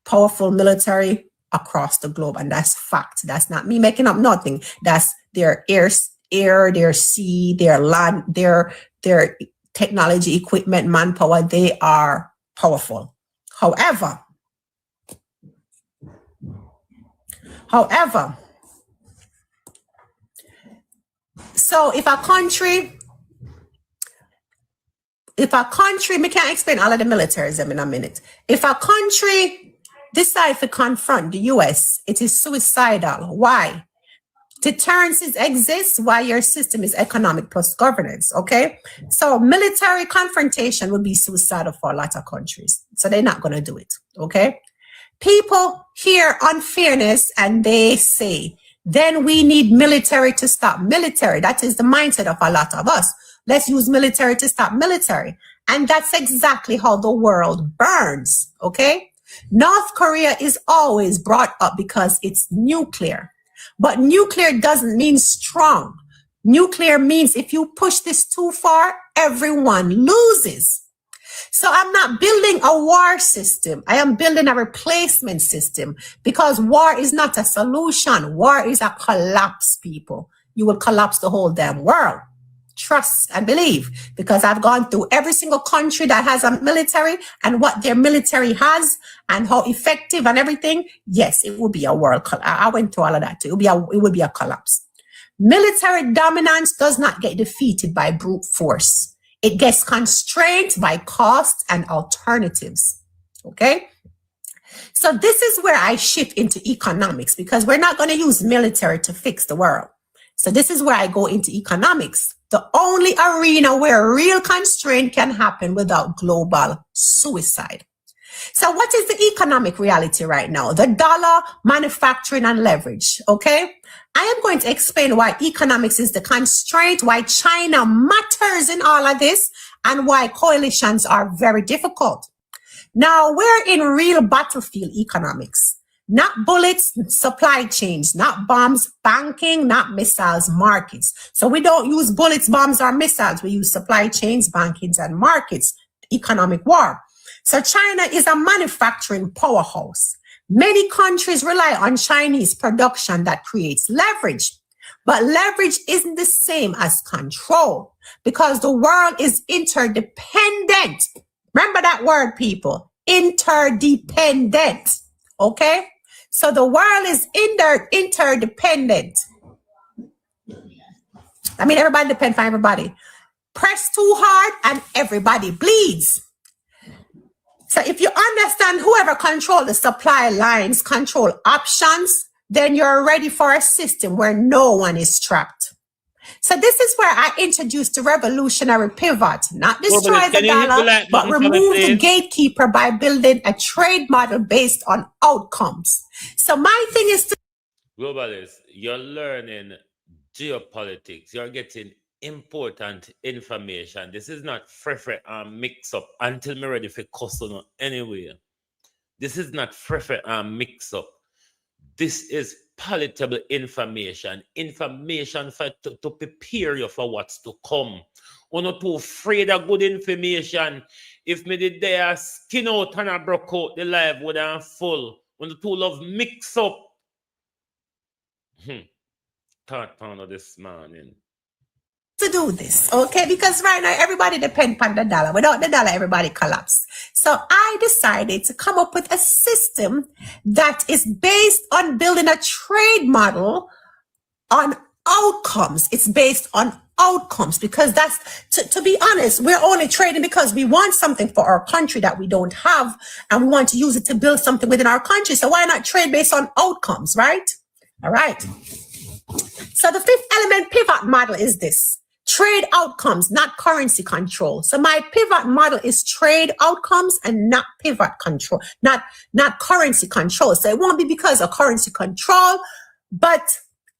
powerful military across the globe. And that's fact. That's not me making up nothing. That's their air, their sea, their land, their technology, equipment, manpower. They are powerful. However, so if a country, me can't explain all of the militarism in a minute. If a country decides to confront the US, it is suicidal. Why? Deterrences exist while your system is economic plus governance, okay? So military confrontation would be suicidal for a lot of countries. So they're not going to do it, okay? People hear unfairness and they say, then we need military to stop military. That is the mindset of a lot of us. Let's use military to stop military. And that's exactly how the world burns, okay? North Korea is always brought up because it's nuclear. But nuclear doesn't mean strong. Nuclear means if you push this too far, everyone loses. So I'm not building a war system. I am building a replacement system because war is not a solution. War is a collapse, people. You will collapse the whole damn world. Trust and believe, because I've gone through every single country that has a military and what their military has and how effective and everything. Yes, it will be a world. I went through all of that too. It would be a collapse. Military dominance does not get defeated by brute force. It gets constrained by cost and alternatives. Okay. So this is where I shift into economics because we're not going to use military to fix the world. So this is where I go into economics. The only arena where real constraint can happen without global suicide. So what is the economic reality right now? The dollar, manufacturing, and leverage, okay? I am going to explain why economics is the constraint, why China matters in all of this, and why coalitions are very difficult. Now, we're in real battlefield economics. Not bullets, supply chains, not bombs, banking, not missiles, markets. So we don't use bullets, bombs, or missiles. We use supply chains, bankings, and markets. Economic war. So China is a manufacturing powerhouse. Many countries rely on Chinese production that creates leverage. But leverage isn't the same as control because the world is interdependent. Remember that word, people. Interdependent. Okay? So the world is interdependent. I mean, everybody depends on everybody. Press too hard and everybody bleeds. So if you understand whoever control the supply lines, control options, then you're ready for a system where no one is trapped. So this is where I introduced the revolutionary pivot, not destroy the dollar, but remove the gatekeeper by building a trade model based on outcomes. So my thing is to Globalists, you're learning geopolitics. You're getting important information. This is not free and mix up until me ready for customer anyway. This is not free and mix up. This is palatable information for to prepare you for what's to come. You're not too afraid of good information. If me did there skin out and I broke out, the life would have full. When the two love mix up. thought on this morning. To do this, okay? Because right now everybody depends on the dollar. Without the dollar, everybody collapse. So I decided to come up with a system that is based on building a trade model on outcomes. It's based on outcomes because that's, to be honest, we're only trading because we want something for our country that we don't have and we want to use it to build something within our country. So why not trade based on outcomes, right? All right. So the fifth element pivot model is this. Trade outcomes, not currency control. So my pivot model is trade outcomes and not pivot control, not currency control. So it won't be because of currency control, but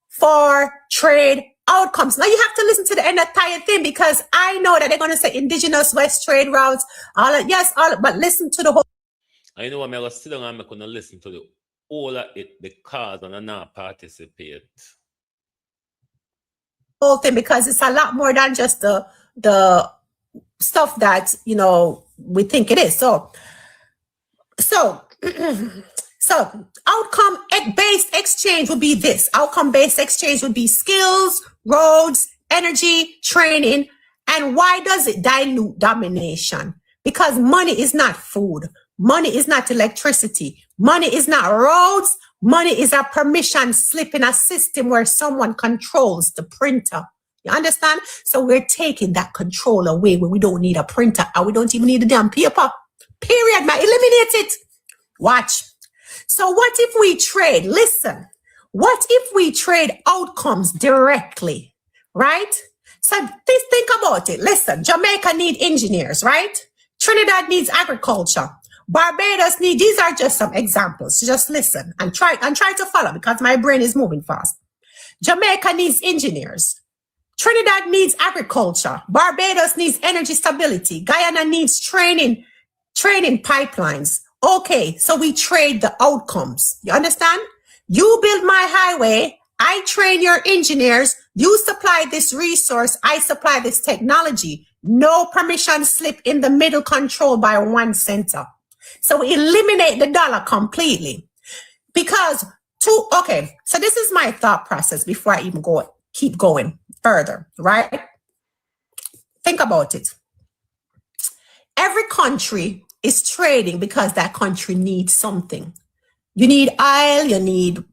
for trade outcomes. Now you have to listen to the entire thing because I know that they're going to say indigenous West trade routes, but listen to the whole. I know I'm going to sit down and I'm going to listen to the all of it because I'm not participate. Whole thing because it's a lot more than just the stuff that we think it is. So outcome based exchange would be this. Outcome based exchange would be skills, roads, energy, training. And why does it dilute domination? Because money is not food. Money is not electricity. Money is not roads. Money is a permission slip in a system where someone controls the printer. You understand? So we're taking that control away when we don't need a printer and we don't even need a damn paper. Period. Man, eliminate it. Watch. So what if we trade? Listen. What if we trade outcomes directly? Right? So think about it. Listen, Jamaica need engineers, right? Trinidad needs agriculture. Barbados these are just some examples. So just listen and try to follow because my brain is moving fast. Jamaica needs engineers. Trinidad needs agriculture. Barbados needs energy stability. Guyana needs training pipelines. Okay, so we trade the outcomes. You understand? You build my highway. I train your engineers. You supply this resource. I supply this technology. No permission slip in the middle controlled by one center. So we eliminate the dollar completely because so this is my thought process before I even keep going further, right? Think about it. Every country is trading because that country needs something. You need oil, you need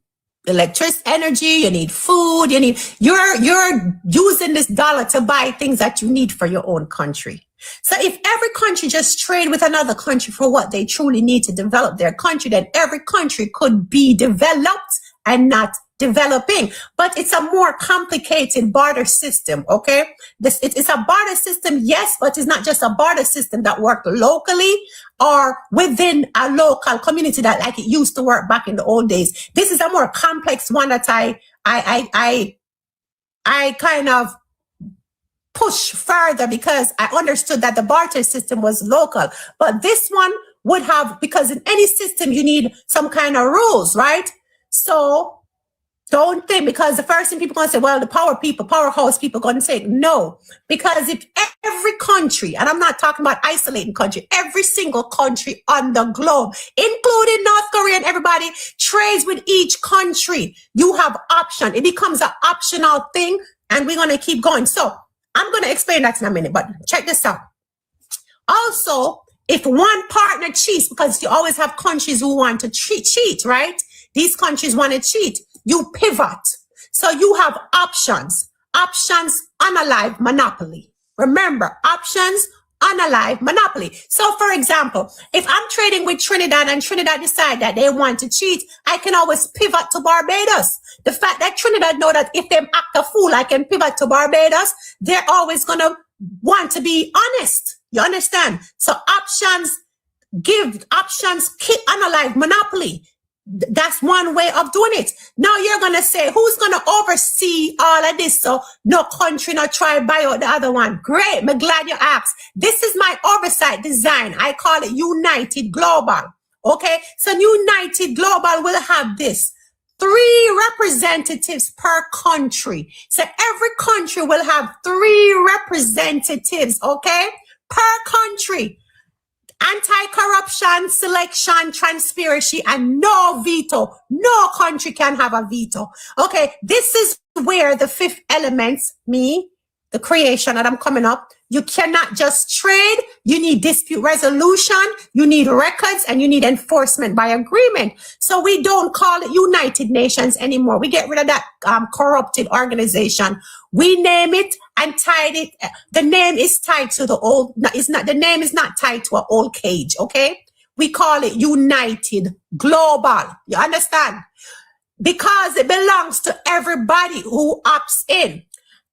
electricity, energy, you need food, you're using this dollar to buy things that you need for your own country. So if every country just trade with another country for what they truly need to develop their country, then every country could be developed and not developing. But it's a more complicated barter system, okay? It's a barter system, yes, but it's not just a barter system that works locally or within a local community that like it used to work back in the old days. This is a more complex one that I kind of push further because I understood that the barter system was local. But this one would have, because in any system you need some kind of rules, right? So don't think, because the first thing people are going to say, well, the powerhouse people going to say no. Because if every country, and I'm not talking about isolating country, every single country on the globe, including North Korea and everybody, trades with each country, you have option. It becomes an optional thing, and we're going to keep going. So I'm going to explain that in a minute, but check this out. Also, if one partner cheats, because you always have countries who want to cheat, right? These countries want to cheat. You pivot. So you have options. Options, unalive, monopoly. Remember, options, unalive, monopoly. So for example, if I'm trading with Trinidad and Trinidad decide that they want to cheat, I can always pivot to Barbados. The fact that Trinidad know that if they act a fool, I can pivot to Barbados, they're always going to want to be honest. You understand? So options, unalive, monopoly. That's one way of doing it. Now you're going to say, who's going to oversee all of this? So no country, no tribe buy out the other one. Great. I'm glad you asked. This is my oversight design. I call it United Global. Okay. So United Global will have this. 3 representatives per country. So every country will have 3 representatives. Okay. Per country. Anti-corruption, selection, transparency, and no veto. No country can have a veto. Okay, this is where the fifth element, me, the creation that I'm coming up, you cannot just trade. You need dispute resolution. You need records and you need enforcement by agreement. So we don't call it United Nations anymore. We get rid of that corrupted organization. We name it and tied it. The name is tied to the old, the name is not tied to an old cage. Okay. We call it United Global. You understand? Because it belongs to everybody who opts in.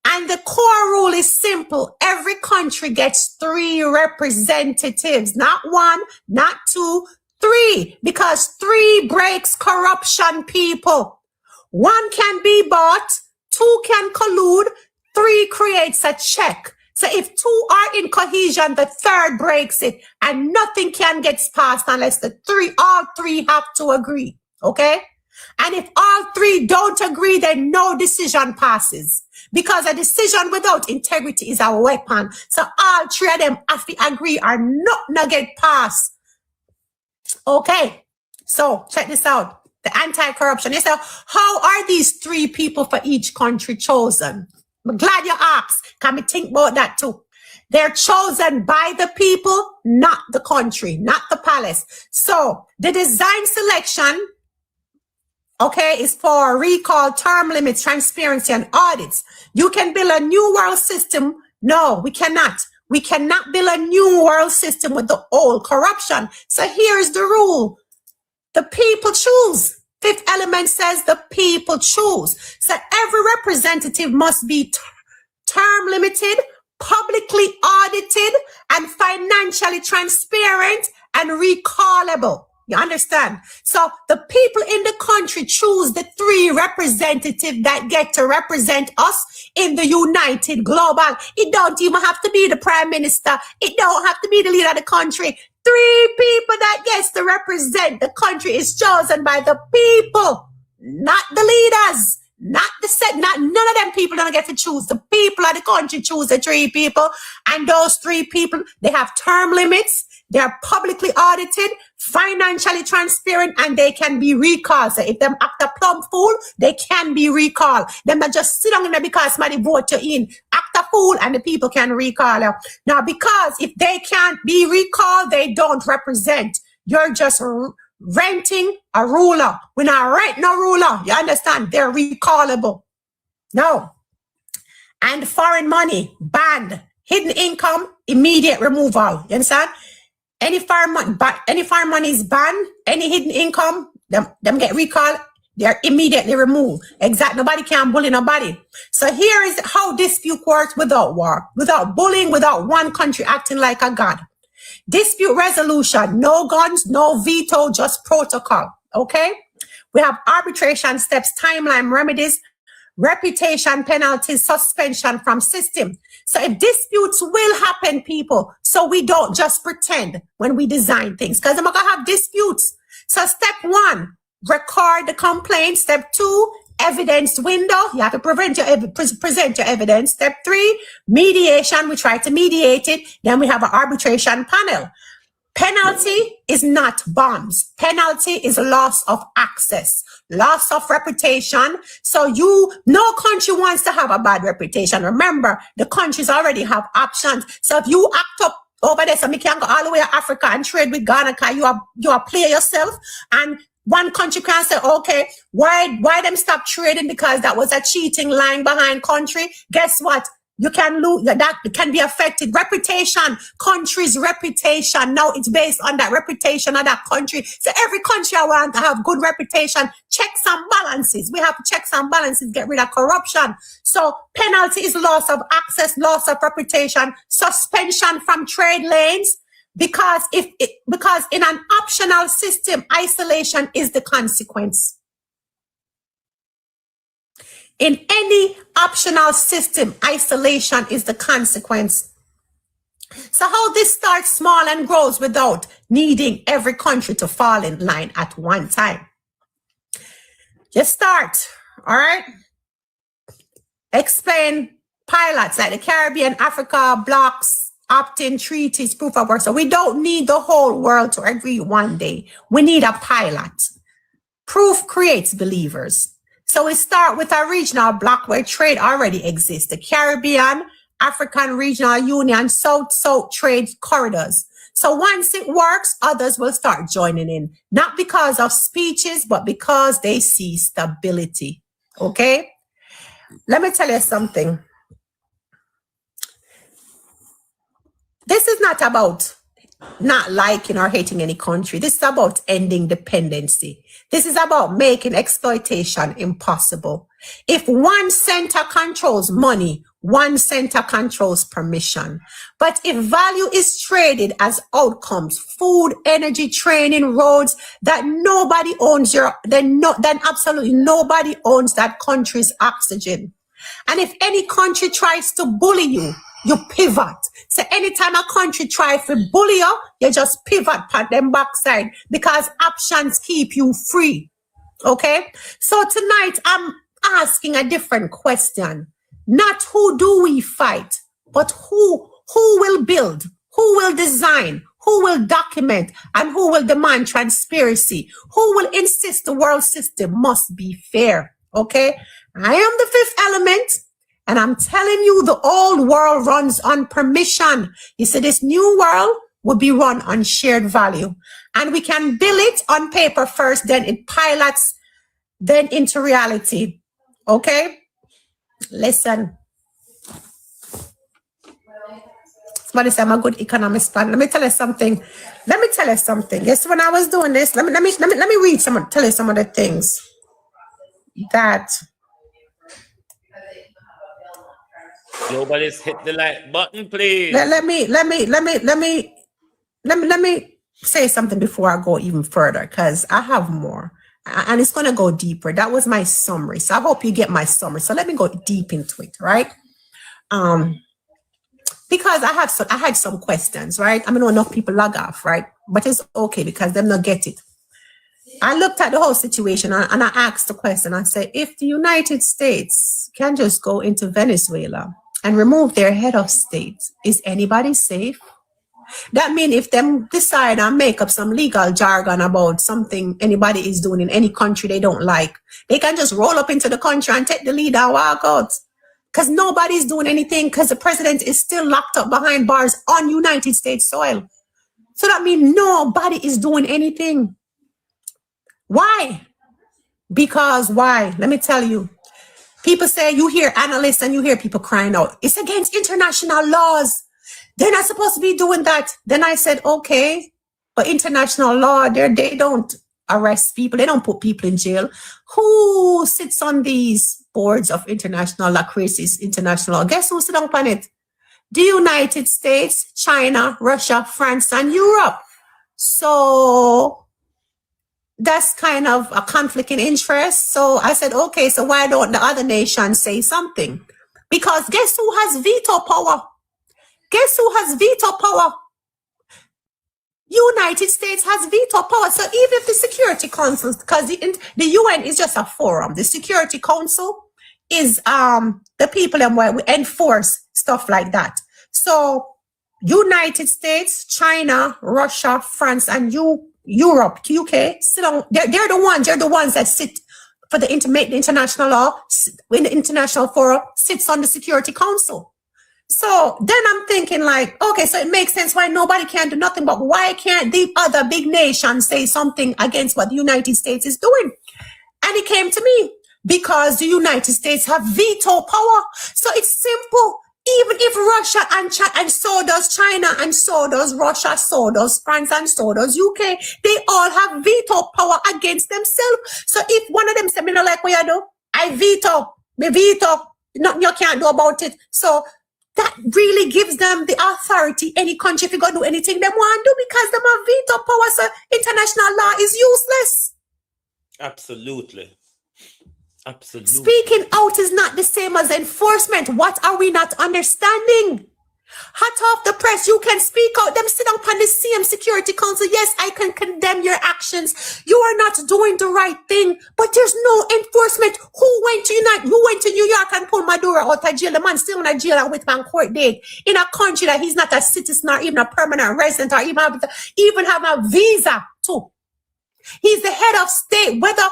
And the core rule is simple. Every country gets 3 representatives, not 1, not 2, 3, because 3 breaks corruption, people. 1 can be bought, 2 can collude, 3 creates a check. So if 2 are in cohesion, the 3rd breaks it, and nothing can get passed unless all 3 have to agree. Okay? And if all 3 don't agree, then no decision passes. Because a decision without integrity is a weapon. So all 3 of them have to agree or not get passed. Okay. So check this out. The anti-corruption. You say, how are these 3 people for each country chosen? I'm glad you asked. Can we think about that too? They're chosen by the people, not the country, not the palace. So the design selection, okay, is for recall, term limits, transparency, and audits. You can build a new world system. No, we cannot. We cannot build a new world system with the old corruption. So here's the rule. The people choose. 5th element says the people choose. So every representative must be term limited, publicly audited, and financially transparent and recallable. You understand? So the people in the country choose the 3 representatives that get to represent us in the United Global. It don't even have to be the prime minister. It don't have to be the leader of the country. 3 people that gets to represent the country is chosen by the people, not the leaders, not none of them people don't get to choose. The people of the country choose the 3 people, and those 3 people, they have term limits. They are publicly audited, financially transparent, and they can be recalled. So if them act a plumb fool, they can be recalled. Them not just sit down in there because somebody vote you in. Act a fool and the people can recall you. Now, because if they can't be recalled, they don't represent. You're just renting a ruler. We're not renting a ruler. You understand? They're recallable. No. And foreign money, banned. Hidden income, immediate removal. You understand? Any foreign money is banned, any hidden income, them get recalled, they're immediately removed. Exactly. Nobody can bully nobody. So here is how dispute works without war, without bullying, without one country acting like a god. Dispute resolution, no guns, no veto, just protocol. Okay? We have arbitration steps, timeline remedies, reputation penalties, suspension from system. So if disputes will happen, people, so we don't just pretend when we design things, because I'm going to have disputes. So step 1, record the complaint. Step 2, evidence window. You have to present your evidence. Step 3, mediation. We try to mediate it. Then we have an arbitration panel. Penalty is not bombs. Penalty is loss of access, loss of reputation. So no country wants to have a bad reputation. Remember, the countries already have options. So if you act up over there, so you can go all the way to Africa and trade with Ghana, because you are player yourself. And one country can say, okay, why them stop trading? Because that was a cheating, lying behind country. Guess what? You can lose, that can be affected. Reputation, country's reputation. Now it's based on that reputation of that country. So every country I want to have good reputation, checks and balances. We have checks and balances, get rid of corruption. So penalty is loss of access, loss of reputation, suspension from trade lanes. Because in an optional system, isolation is the consequence. In any optional system, isolation is the consequence. So how this starts small and grows without needing every country to fall in line at one time. You start, all right? Explain pilots like the Caribbean, Africa, blocks, opt-in treaties, proof of work. So we don't need the whole world to agree one day. We need a pilot. Proof creates believers. So we start with a regional bloc where trade already exists. The Caribbean, African Regional Union, South-South trade corridors. So once it works, others will start joining in. Not because of speeches, but because they see stability. Okay? Let me tell you something. This is not about not liking or hating any country. This is about ending dependency. This is about making exploitation impossible. If one center controls money, one center controls permission. But if value is traded as outcomes, food, energy, training, roads, that nobody owns then absolutely nobody owns that country's oxygen. And if any country tries to bully you, you pivot. So anytime a country tries to bully you, you just pivot on them backside because options keep you free. Okay? So tonight I'm asking a different question. Not who do we fight, but who will build, who will design, who will document, and who will demand transparency, who will insist the world system must be fair. Okay? I am the fifth element. And I'm telling you, the old world runs on permission. You see, this new world will be run on shared value. And we can build it on paper first, then it pilots, then into reality. Okay? Listen. Somebody said I'm a good economist plan. Let me tell you something. Yes, when I was doing this, let me read tell you some of the things that Nobody's hit the like button, please. Let me say something before I go even further, because I have more, and it's going to go deeper. That was my summary, so I hope you get my summary. So let me go deep into it, right? Because I had some questions, right? I mean, enough people log off, right? But it's okay because them not get it. I looked at the whole situation and I asked the question. I said, if the United States can just go into Venezuela and remove their head of state, is anybody safe? That means if them decide and make up some legal jargon about something anybody is doing in any country they don't like, they can just roll up into the country and take the lead and walk out. Because nobody's doing anything because the president is still locked up behind bars on United States soil. So that means nobody is doing anything. Why? Because why? Let me tell you. People say, you hear analysts and you hear people crying out, it's against international laws. They're not supposed to be doing that. Then I said, okay, but international law, they don't arrest people. They don't put people in jail. Who sits on these boards of international law, creates international law? Guess who sits on it? The United States, China, Russia, France, and Europe. So that's kind of a conflict in interest. So I said, okay, so why don't the other nations say something? Because guess who has veto power? Guess who has veto power? United States has veto power. So even if the Security Council, because the UN is just a forum, the Security Council is the people and where we enforce stuff like that. So United States, China, Russia, France, and Europe, UK, sit on, they're the ones that sit for the international law, in the international forum, sits on the Security Council. So then I'm thinking like, okay, so it makes sense why nobody can do nothing, but why can't the other big nations say something against what the United States is doing? And it came to me because the United States have veto power. So it's simple. Even if Russia and so does China and so does Russia, so does France and so does UK, they all have veto power against themselves. So if one of them said, me not like what you do, I veto, me veto, nothing you can't do about it. So that really gives them the authority, any country, if you go do anything they want to do, because they have veto power. So international law is useless. Absolutely. Absolutely. Speaking out is not the same as enforcement. What are we not understanding? Hot off the press, you can speak out. Them sit up on the same Security Council. Yes, I can condemn your actions. You are not doing the right thing, but there's no enforcement. Who went to New York and pulled Maduro out of jail? The man still in a jail and with man court date in a country that he's not a citizen or even a permanent resident or even have a visa to. He's the head of state. Whether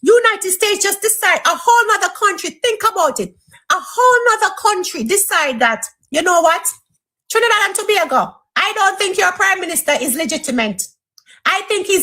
United States just decide, a whole nother country, think about it, a whole nother country decide that, you know what, Trinidad and Tobago, I don't think your prime minister is legitimate. I think he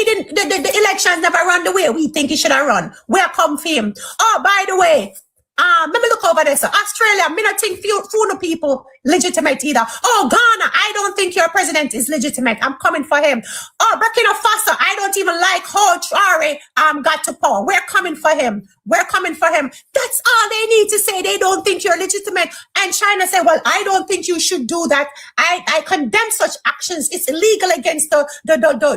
didn't, the elections never run the way we think he should have run. Where come for him? Oh, by the way, let me look over there. So Australia, me not think few people legitimate either. Oh, Ghana, I don't think your president is legitimate. I'm coming for him. Oh, Burkina Faso, I don't even like how Traore got to power. We're coming for him. We're coming for him. That's all they need to say. They don't think you're legitimate. And China say, well, I don't think you should do that. I condemn such actions. It's illegal against the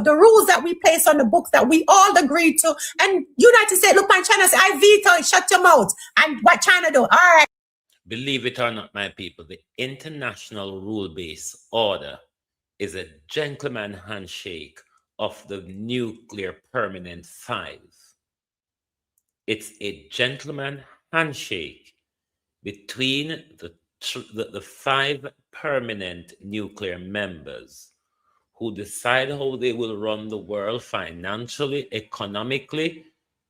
rules that we place on the books that we all agreed to. And United States, look, man, China say, I veto it, shut your mouth. And what China do? All right. Believe it or not, my people, the international rule-based order is a gentleman handshake of the nuclear permanent five. It's a gentleman handshake between the five permanent nuclear members who decide how they will run the world financially, economically,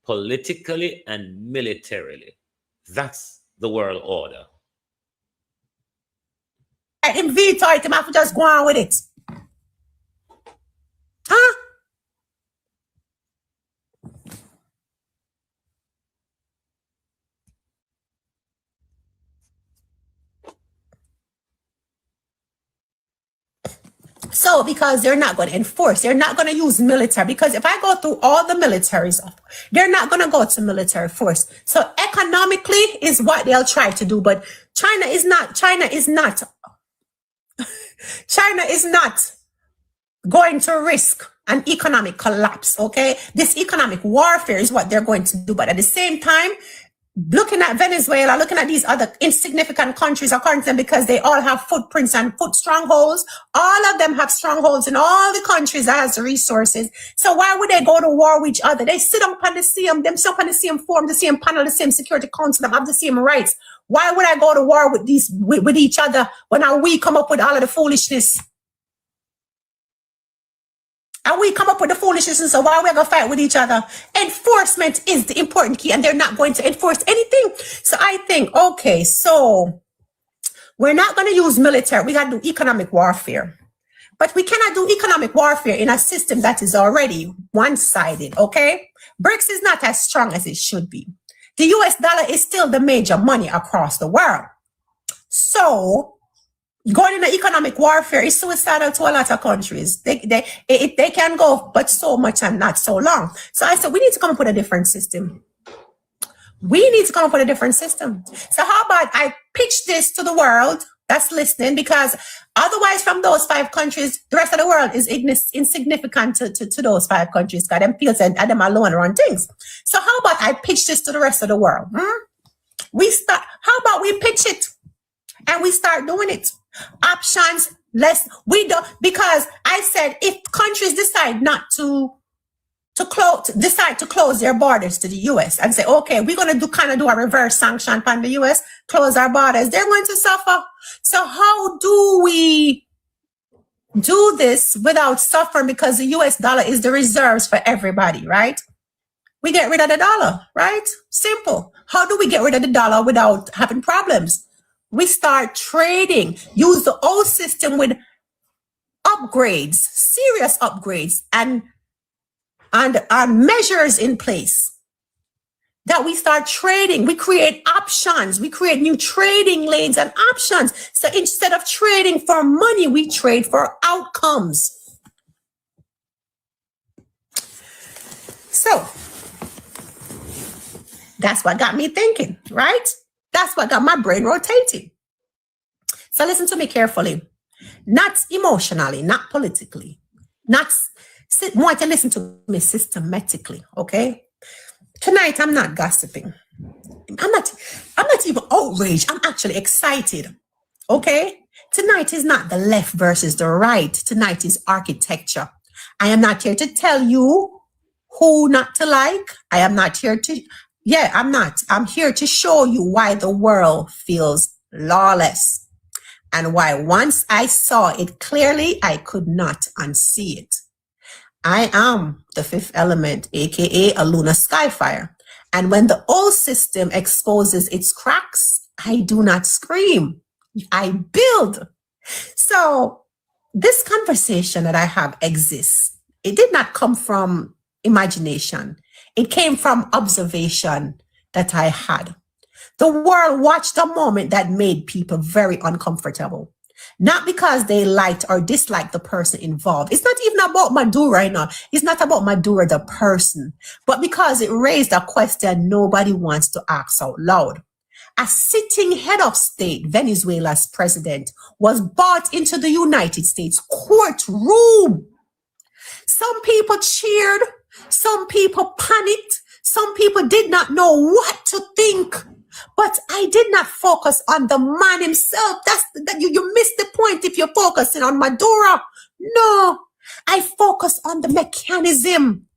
politically, and militarily. That's the world order. Him veto it, him have to just go on with it. Huh? So, because they're not going to enforce, they're not going to use military. Because if I go through all the militaries, they're not going to go to military force. So, economically is what they'll try to do. But China is not going to risk an economic collapse. Okay, this economic warfare is what they're going to do. But at the same time, looking at Venezuela, looking at these other insignificant countries, according to them, because they all have footprints and foot strongholds. All of them have strongholds in all the countries that has the resources. So why would they go to war with each other? They sit up on the same, them sit up on the same forum, the same panel, the same Security Council, them have the same rights. Why would I go to war with with each other when we come up with all of the foolishness? And we come up with the foolishness, and so why are we going to fight with each other? Enforcement is the important key, and they're not going to enforce anything. So I think, okay, so we're not going to use military. We got to do economic warfare. But we cannot do economic warfare in a system that is already one-sided, okay? BRICS is not as strong as it should be. The US dollar is still the major money across the world. So going into economic warfare is suicidal to a lot of countries. They can go, but so much and not so long. So I said, we need to come up with a different system. We need to come up with a different system. So how about I pitch this to the world that's listening, because otherwise from those five countries, the rest of the world is insignificant to those five countries, because them fields and them alone run things. So how about I pitch this to the rest of the world? How about we pitch it and we start doing it? Options, we don't, because I said if countries decide not to close their borders to the US and say, okay, we're going to do a reverse sanction on the US, close our borders, they're going to suffer. So how do we do this without suffering? Because the US dollar is the reserves for everybody, right? We get rid of the dollar, right? Simple. How do we get rid of the dollar without having problems? We start trading, use the old system with upgrades, serious upgrades, and measures in place that we start trading. We create options. We create new trading lanes and options. So instead of trading for money, we trade for outcomes. So that's what got me thinking, right? That's what got my brain rotating. So listen to me carefully. Not emotionally, not politically, want to listen to me systematically, okay? Tonight, I'm not gossiping. I'm not even outraged. I'm actually excited, okay? Tonight is not the left versus the right. Tonight is architecture. I am not here to tell you who not to like. I am not here to... Yeah, I'm not. I'm here to show you why the world feels lawless and why once I saw it clearly, I could not unsee it. I am the fifth element, aka a lunar skyfire. And when the old system exposes its cracks, I do not scream. I build. So this conversation that I have exists. It did not come from imagination. It came from observation that I had. The world watched a moment that made people very uncomfortable. Not because they liked or disliked the person involved. It's not even about Maduro right now. It's not about Maduro, the person, but because it raised a question nobody wants to ask out loud. A sitting head of state, Venezuela's president, was brought into the United States courtroom. Some people cheered. Some people panicked. Some people did not know what to think. But I did not focus on the man himself. You missed the point if you're focusing on Maduro. No, I focus on the mechanism.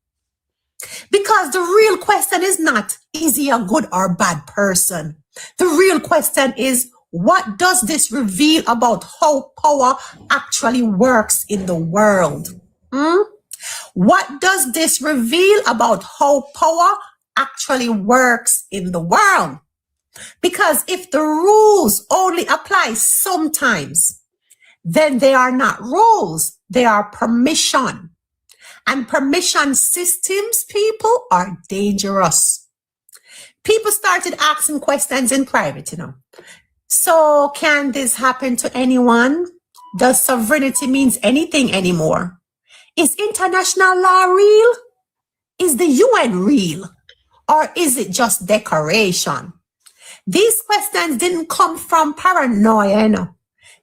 Because the real question is not, is he a good or bad person? The real question is, what does this reveal about how power actually works in the world? What does this reveal about how power actually works in the world? Because if the rules only apply sometimes, then they are not rules, they are permission. And permission systems, people, are dangerous. People started asking questions in private, So can this happen to anyone? Does sovereignty means anything anymore? Is international law real? Is the UN real? Or is it just decoration? These questions didn't come from paranoia,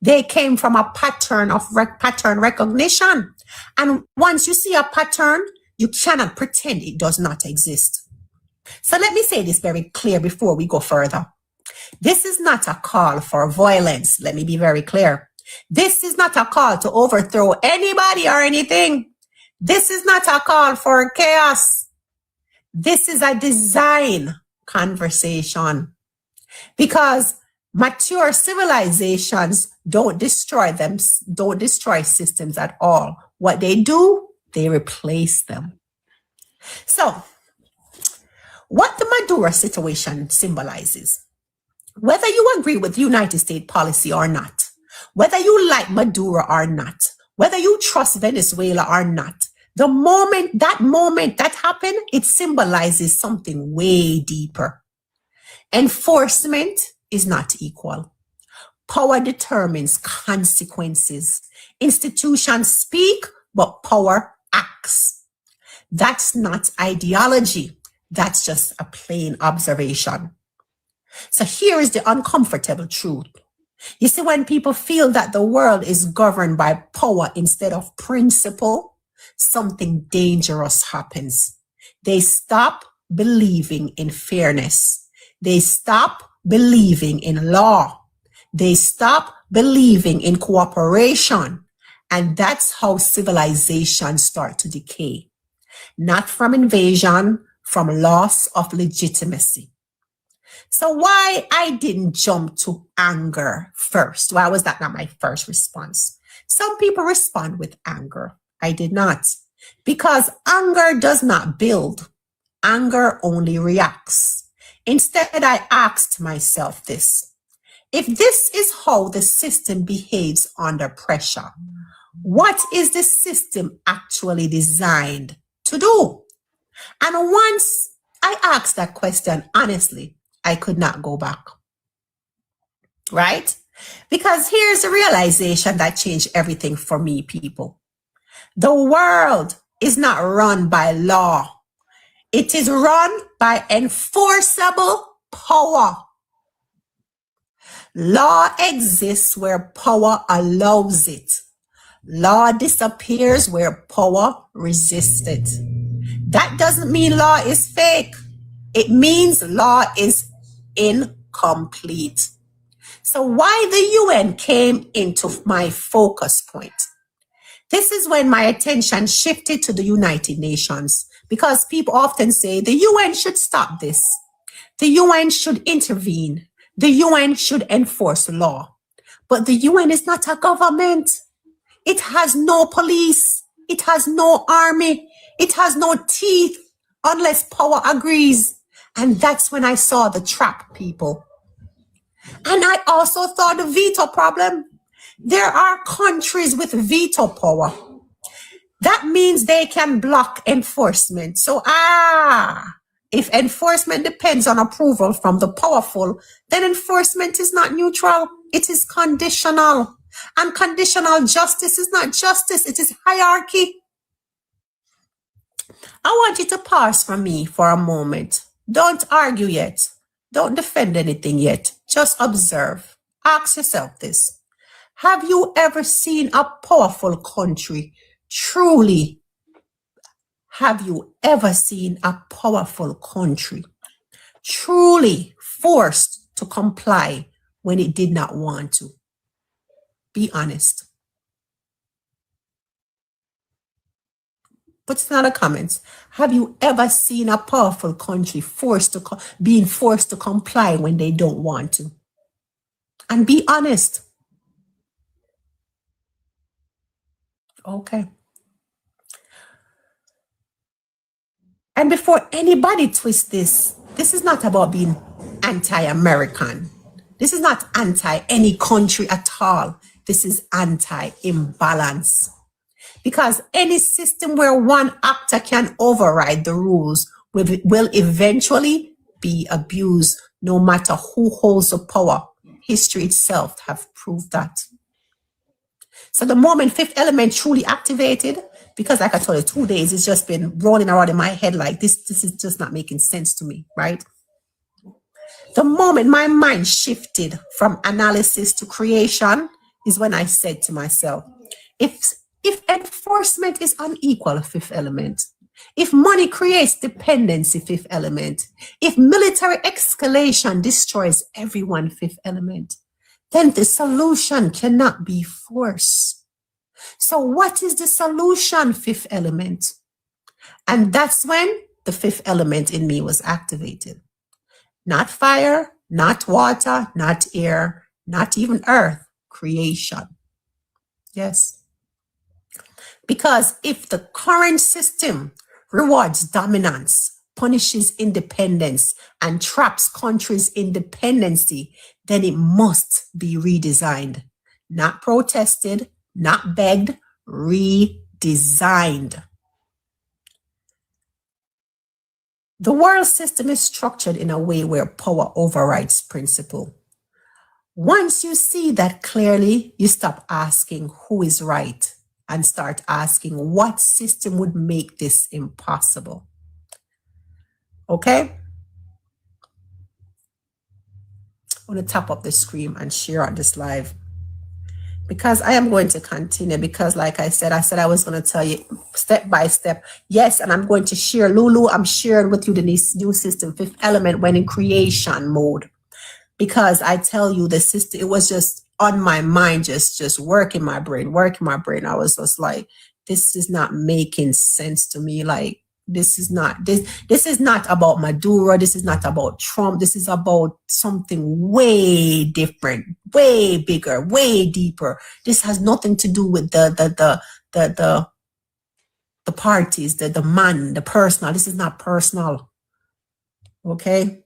They came from a pattern of pattern recognition. And once you see a pattern, you cannot pretend it does not exist. So let me say this very clear before we go further. This is not a call for violence. Let me be very clear. This is not a call to overthrow anybody or anything. This is not a call for chaos. This is a design conversation. Because mature civilizations don't destroy systems at all. What they do, they replace them. So, what the Maduro situation symbolizes, whether you agree with United States policy or not, whether you like Maduro or not, whether you trust Venezuela or not, the moment that happened, it symbolizes something way deeper. Enforcement is not equal. Power determines consequences. Institutions speak, but power acts. That's not ideology. That's just a plain observation. So here is the uncomfortable truth. You see, when people feel that the world is governed by power instead of principle, something dangerous happens. They stop believing in fairness. They stop believing in law. They stop believing in cooperation. And that's how civilizations start to decay. Not from invasion, from loss of legitimacy. So why I didn't jump to anger first? Why was that not my first response? Some people respond with anger. I did not. Because anger does not build. Anger only reacts. Instead, I asked myself this. If this is how the system behaves under pressure, what is the system actually designed to do? And once I asked that question, honestly, I could not go back. Right? Because here's the realization that changed everything for me, people. The world is not run by law. It is run by enforceable power. Law exists where power allows it. Law disappears where power resists it. That doesn't mean law is fake. It means law is incomplete. So why the UN came into my focus point? This is when my attention shifted to the United Nations, because people often say the UN should stop this. The UN should intervene. The UN should enforce law. But the UN is not a government. It has no police. It has no army. It has no teeth unless power agrees. And that's when I saw the trap, people. And I also saw the veto problem. There are countries with veto power. That means they can block enforcement. So, if enforcement depends on approval from the powerful, then enforcement is not neutral. It is conditional. And conditional justice is not justice. It is hierarchy. I want you to pause for me for a moment. Don't argue yet. Don't defend anything yet. Just observe. Ask yourself this. Have you ever seen a powerful country truly? Have you ever seen a powerful country truly forced to comply when it did not want to? Be honest. Put it in the comments. Have you ever seen a powerful country being forced to comply when they don't want to? And be honest. Okay. And before anybody twists this is not about being anti-American. This is not anti any country at all. This is anti-imbalance. Because any system where one actor can override the rules will eventually be abused, no matter who holds the power. History itself have proved that. So the moment Fifth Element truly activated, because like I told you, 2 days, it's just been rolling around in my head like this is just not making sense to me, right? The moment my mind shifted from analysis to creation is when I said to myself, if enforcement is unequal, Fifth Element, if money creates dependency, Fifth Element, if military escalation destroys everyone, Fifth Element, then the solution cannot be force. So what is the solution, Fifth Element? And that's when the Fifth Element in me was activated. Not fire, not water, not air, not even earth, creation. Yes. Because if the current system rewards dominance, punishes independence, and traps countries' independency, then it must be redesigned. Not protested, not begged, redesigned. The world system is structured in a way where power overrides principle. Once you see that clearly, you stop asking who is right and start asking what system would make this impossible. Okay? I'm going to tap up the screen and share out this live because I am going to continue because like I said I was going to tell you step by step. Yes, and I'm going to share. Lulu, I'm sharing with you the new system, Fifth Element, when in creation mode. Because I tell you the system, it was just on my mind, just working my brain. I was just like, this is not making sense to me. Like, this is not about Maduro. This is not about Trump. This is about something way different, way bigger, way deeper. This has nothing to do with the parties, the man, the personal. This is not personal. Okay.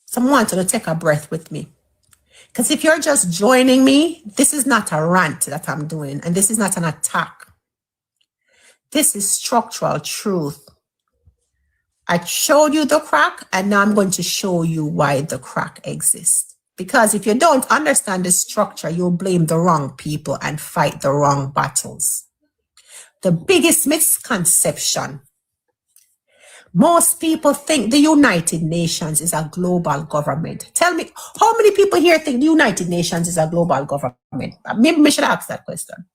Someone wants to take a breath with me. Because if you're just joining me, this is not a rant that I'm doing, and this is not an attack. This is structural truth. I showed you the crack, and now I'm going to show you why the crack exists. Because if you don't understand the structure, you'll blame the wrong people and fight the wrong battles. The biggest misconception. Most people think the United Nations is a global government. Tell me, how many people here think the United Nations is a global government? Maybe we should ask that question.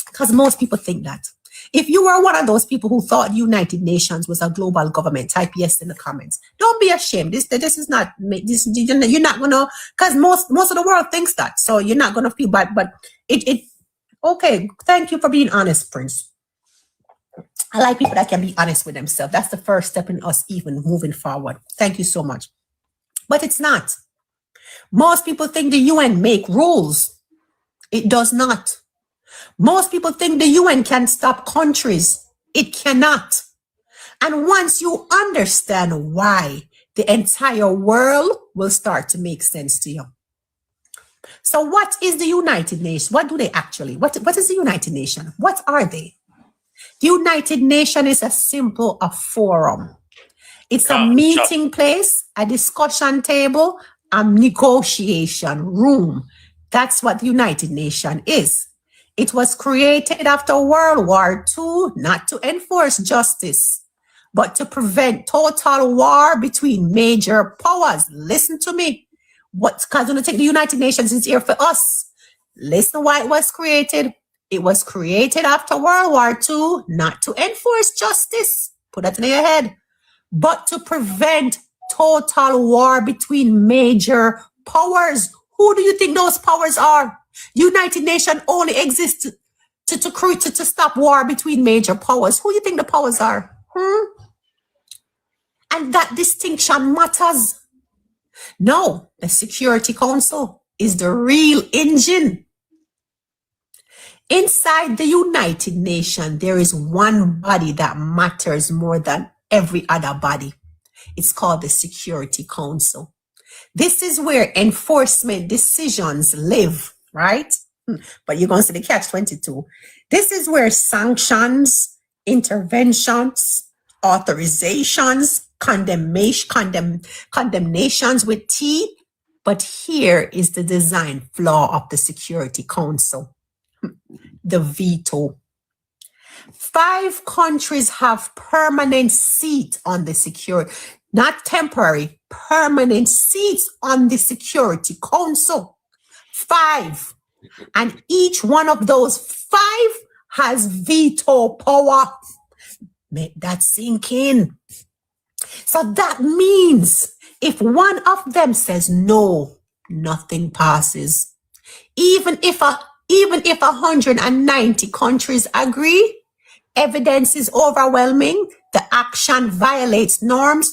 Because most people think that. If you were one of those people who thought the United Nations was a global government, type yes in the comments. Don't be ashamed. This is not, you're not going to, because most of the world thinks that. So you're not going to feel bad. But okay, thank you for being honest, Prince. I like people that can be honest with themselves. That's the first step in us even moving forward. Thank you so much. But it's not. Most people think the UN make rules. It does not. Most people think the UN can stop countries. It cannot. And once you understand why, the entire world will start to make sense to you. So what is the United Nations? What do they actually, what is the United Nations? What are they? The United Nations is a forum. It's a meeting place, a discussion table, a negotiation room. That's what the United Nations is. It was created after World War II, not to enforce justice, but to prevent total war between major powers. Listen to me. Because when I take the United Nations is here for us. Listen why it was created. It was created after World War II, not to enforce justice. Put that in your head. But to prevent total war between major powers. Who do you think those powers are? United Nations only exists to stop war between major powers. Who do you think the powers are? And that distinction matters. No, the Security Council is the real engine. Inside the United Nations, there is one body that matters more than every other body. It's called the Security Council. This is where enforcement decisions live, right? But you're going to see the catch-22. This is where sanctions, interventions, authorizations, condemnations with T. But here is the design flaw of the Security Council. The veto. 5 countries have permanent seat on the security, not temporary, permanent seats on the Security Council. 5. And each one of those 5 has veto power. Make that sink in. So that means if one of them says no, nothing passes. Even if 190 countries agree, evidence is overwhelming, the action violates norms,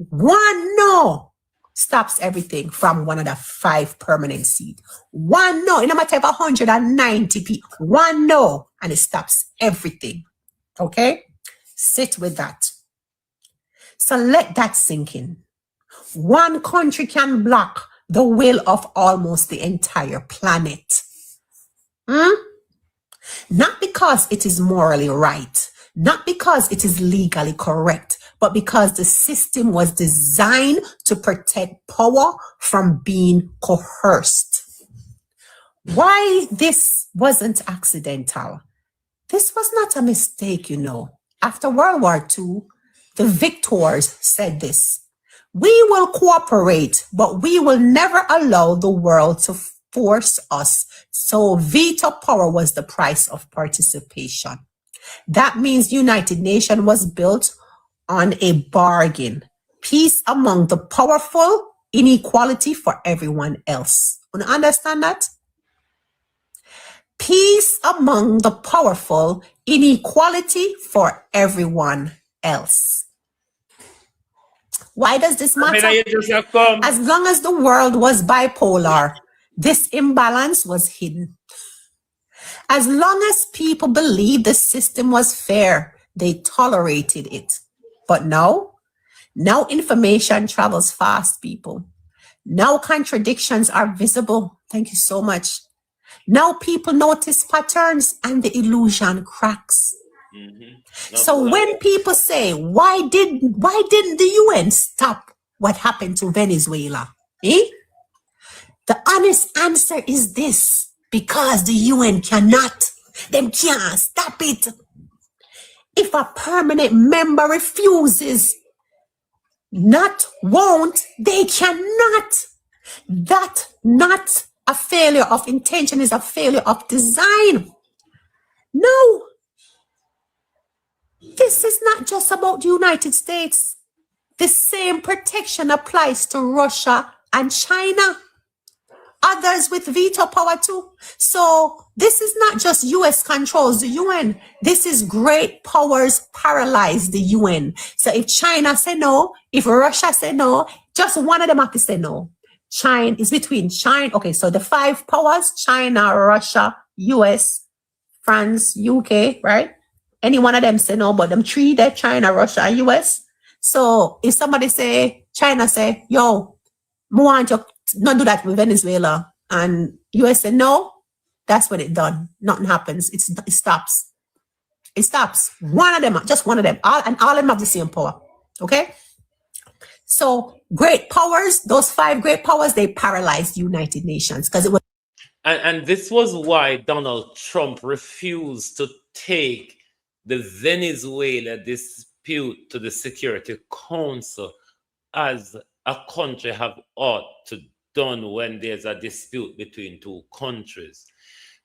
one no stops everything from one of the 5 permanent seats. One no, in a matter of 190 people, one no, and it stops everything. Okay? Sit with that. So let that sink in. One country can block the will of almost the entire planet. Not because it is morally right, not because it is legally correct, but because the system was designed to protect power from being coerced. Why this wasn't accidental? This was not a mistake, you know. After World War II, the victors said this: we will cooperate, but we will never allow the world to force us. So veto power was the price of participation. That means United Nations was built on a bargain. Peace among the powerful, inequality for everyone else. You understand that? Peace among the powerful, inequality for everyone else. Why does this matter? As long as the world was bipolar, this imbalance was hidden. As long as people believed the system was fair, they tolerated it. But now information travels fast, people. Now contradictions are visible. Thank you so much. Now people notice patterns and the illusion cracks. So when people say, why didn't the UN stop what happened to Venezuela? The honest answer is this: because the UN cannot. They can't stop it. If a permanent member refuses, they cannot. That not a failure of intention is a failure of design. No. This is not just about the United States. The same protection applies to Russia and China. Others with veto power too. So this is not just US controls the UN. This is great powers paralyze the UN. So if China say no, if Russia say no, Just one of them have to say no. China is between China. Okay, so the 5 powers: China, Russia, US, France, UK, right? Any one of them say no, but them 3 there: China, Russia, and US. So if somebody say, China say, yo, we want you not do that with Venezuela, and US say no, that's when it done. Nothing happens. It stops. It stops. One of them, just one of them, all of them have the same power. Okay? So great powers, those 5 great powers, they paralyzed the United Nations because it was. And this was why Donald Trump refused to take the Venezuela dispute to the Security Council, as a country have ought to done when there's a dispute between 2 countries.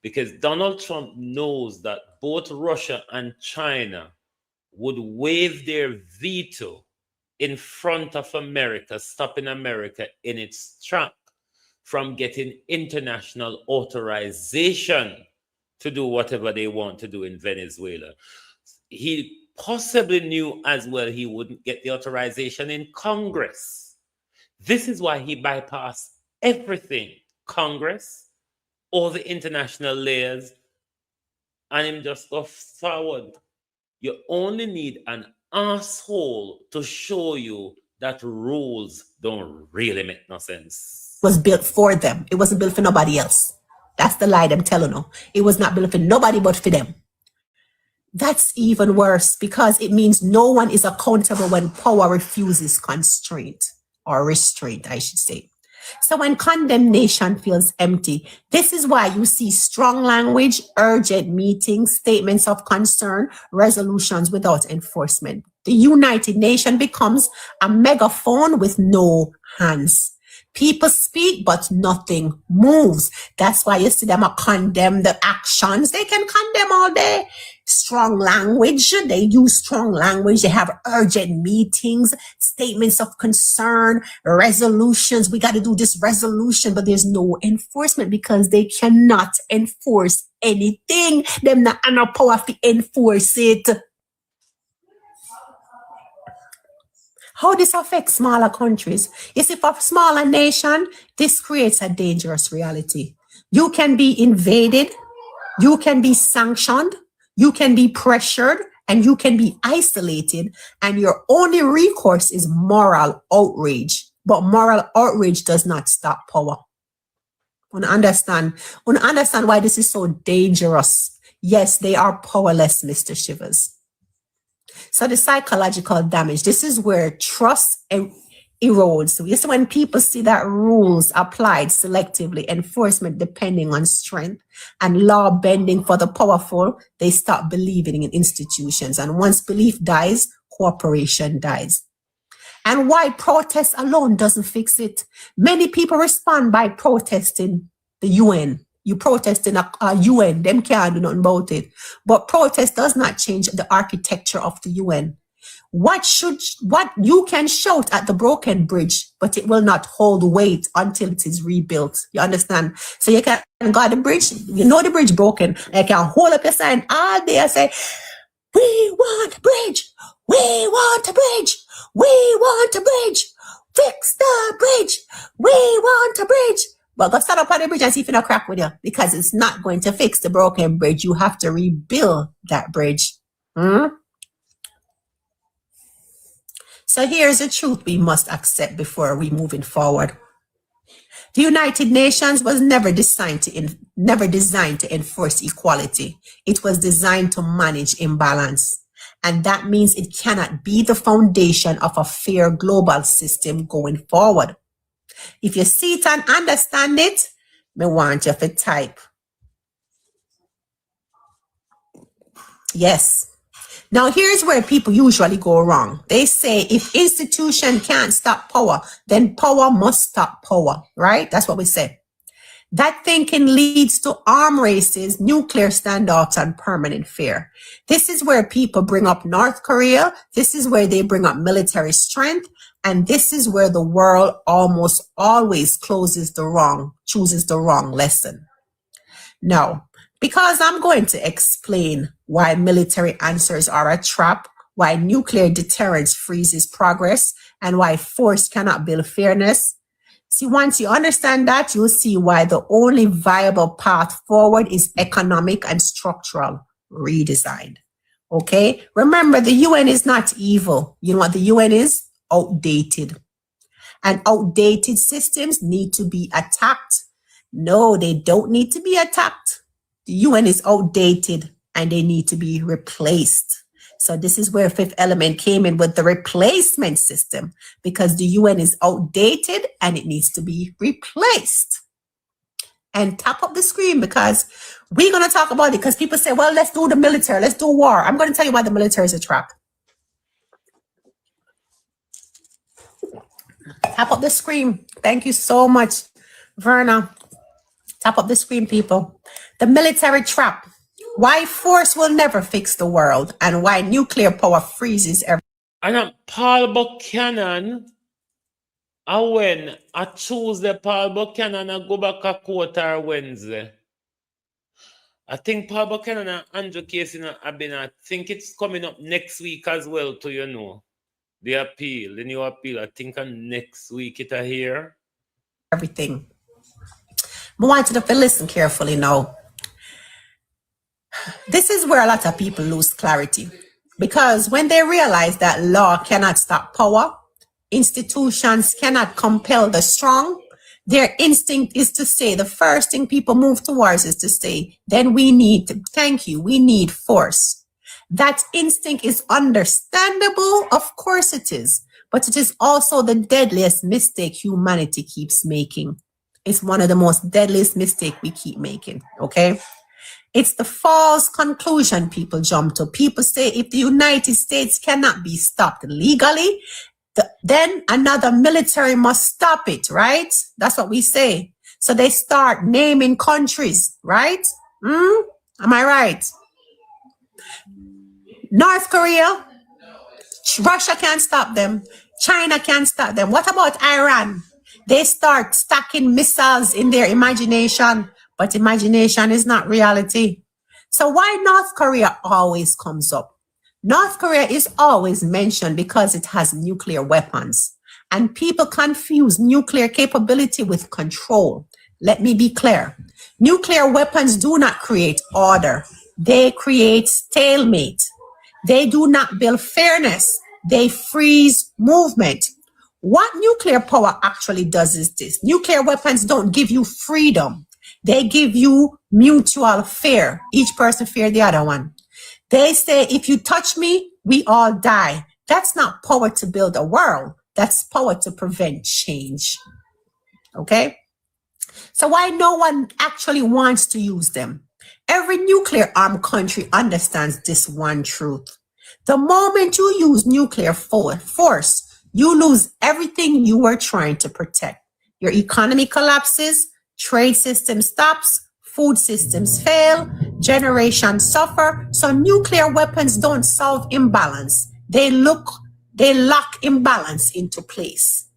Because Donald Trump knows that both Russia and China would waive their veto in front of America, stopping America in its track from getting international authorization to do whatever they want to do in Venezuela. He possibly knew as well he wouldn't get the authorization in Congress. This is why he bypassed everything: Congress, all the international layers, and him just go forward. You only need an asshole to show you that rules don't really make no sense. Was built for them. It wasn't built for nobody else. That's the lie I'm telling you. It was not built for nobody but for them. That's even worse, because it means no one is accountable when power refuses constraint, or restraint, I should say. So when condemnation feels empty, this is why you see strong language, urgent meetings, statements of concern, resolutions without enforcement. The United Nations becomes a megaphone with no hands. People speak, but nothing moves. That's why you see them condemn the actions. They can condemn all day. Strong language. They use strong language. They have urgent meetings, statements of concern, resolutions. We got to do this resolution, but there's no enforcement because they cannot enforce anything. Them not have no power to enforce it. How this affects smaller countries? You see, for a smaller nation, this creates a dangerous reality. You can be invaded, you can be sanctioned, you can be pressured, and you can be isolated, and your only recourse is moral outrage. But moral outrage does not stop power. Understand why this is so dangerous. Yes, they are powerless, Mr. Shivers. So the psychological damage, this is where trust erodes. So this is when people see that rules applied selectively, enforcement depending on strength, and law bending for the powerful, they stop believing in institutions. And once belief dies, cooperation dies. And why protest alone doesn't fix it? Many people respond by protesting the UN. You protest in a UN, them can't do nothing about it. But protest does not change the architecture of the UN. What you can shout at the broken bridge, but it will not hold weight until it is rebuilt. You understand? So you can go at the bridge, you know the bridge broken, you can hold up your sign all day and say, we want a bridge, we want a bridge, we want a bridge, fix the bridge, we want a bridge. But go stand up on the bridge and see if you not crack with you, because it's not going to fix the broken bridge. You have to rebuild that bridge. So here's the truth we must accept before we moving forward. The United Nations was never designed to enforce equality. It was designed to manage imbalance. And that means it cannot be the foundation of a fair global system going forward. If you see it and understand it, I want you to type. Yes. Now, here's where people usually go wrong. They say if institution can't stop power, then power must stop power, right? That's what we say. That thinking leads to arm races, nuclear standoffs, and permanent fear. This is where people bring up North Korea. This is where they bring up military strength. And this is where the world almost always chooses the wrong lesson. Now, because I'm going to explain why military answers are a trap, why nuclear deterrence freezes progress, and why force cannot build fairness. See, once you understand that, you'll see why the only viable path forward is economic and structural redesign. Okay? Remember, the UN is not evil. You know what the UN is? Outdated. And outdated systems need to be attacked. No, they don't need to be attacked. The UN is outdated and they need to be replaced. So this is where Fifth Element came in with the replacement system, because the UN is outdated and it needs to be replaced. And tap up the screen, because we're going to talk about it, because people say, well, let's do the military, let's do war. I'm going to tell you why the military is a trap. Tap up the screen. Thank you so much, Verna. Tap up the screen, people. The military trap. Why force will never fix the world, and why nuclear power freezes everything. And Paul Buchanan, when I choose the Paul Buchanan, I go back a quarter Wednesday. I think Paul Buchanan and Andrew Casey have been, I think it's coming up next week as well, to the appeal, the new appeal. I think next week it'll hear. Everything. I want you to listen carefully now. This is where a lot of people lose clarity, because when they realize that law cannot stop power, institutions cannot compel the strong, their instinct is to say, the first thing people move towards is to say, then we need we need force. That instinct is understandable, of course it is, but it is also the deadliest mistake humanity keeps making. It's one of the most deadliest mistakes we keep making, okay? It's the false conclusion people jump to. People say if the United States cannot be stopped legally, then another military must stop it, right? That's what we say. So they start naming countries, right? Am I right? North Korea, Russia can't stop them. China can't stop them. What about Iran? They start stacking missiles in their imagination, but imagination is not reality. So why North Korea always comes up? North Korea is always mentioned because it has nuclear weapons, and people confuse nuclear capability with control. Let me be clear. Nuclear weapons do not create order. They create stalemate. They do not build fairness. They freeze movement. What nuclear power actually does is this. Nuclear weapons don't give you freedom. They give you mutual fear. Each person fear the other one. They say, if you touch me, we all die. That's not power to build a world. That's power to prevent change. Okay? So why no one actually wants to use them? Every nuclear armed country understands this one truth. The moment you use nuclear force, you lose everything you were trying to protect. Your economy collapses, trade system stops, food systems fail, generations suffer. So nuclear weapons don't solve imbalance. They lock imbalance into place.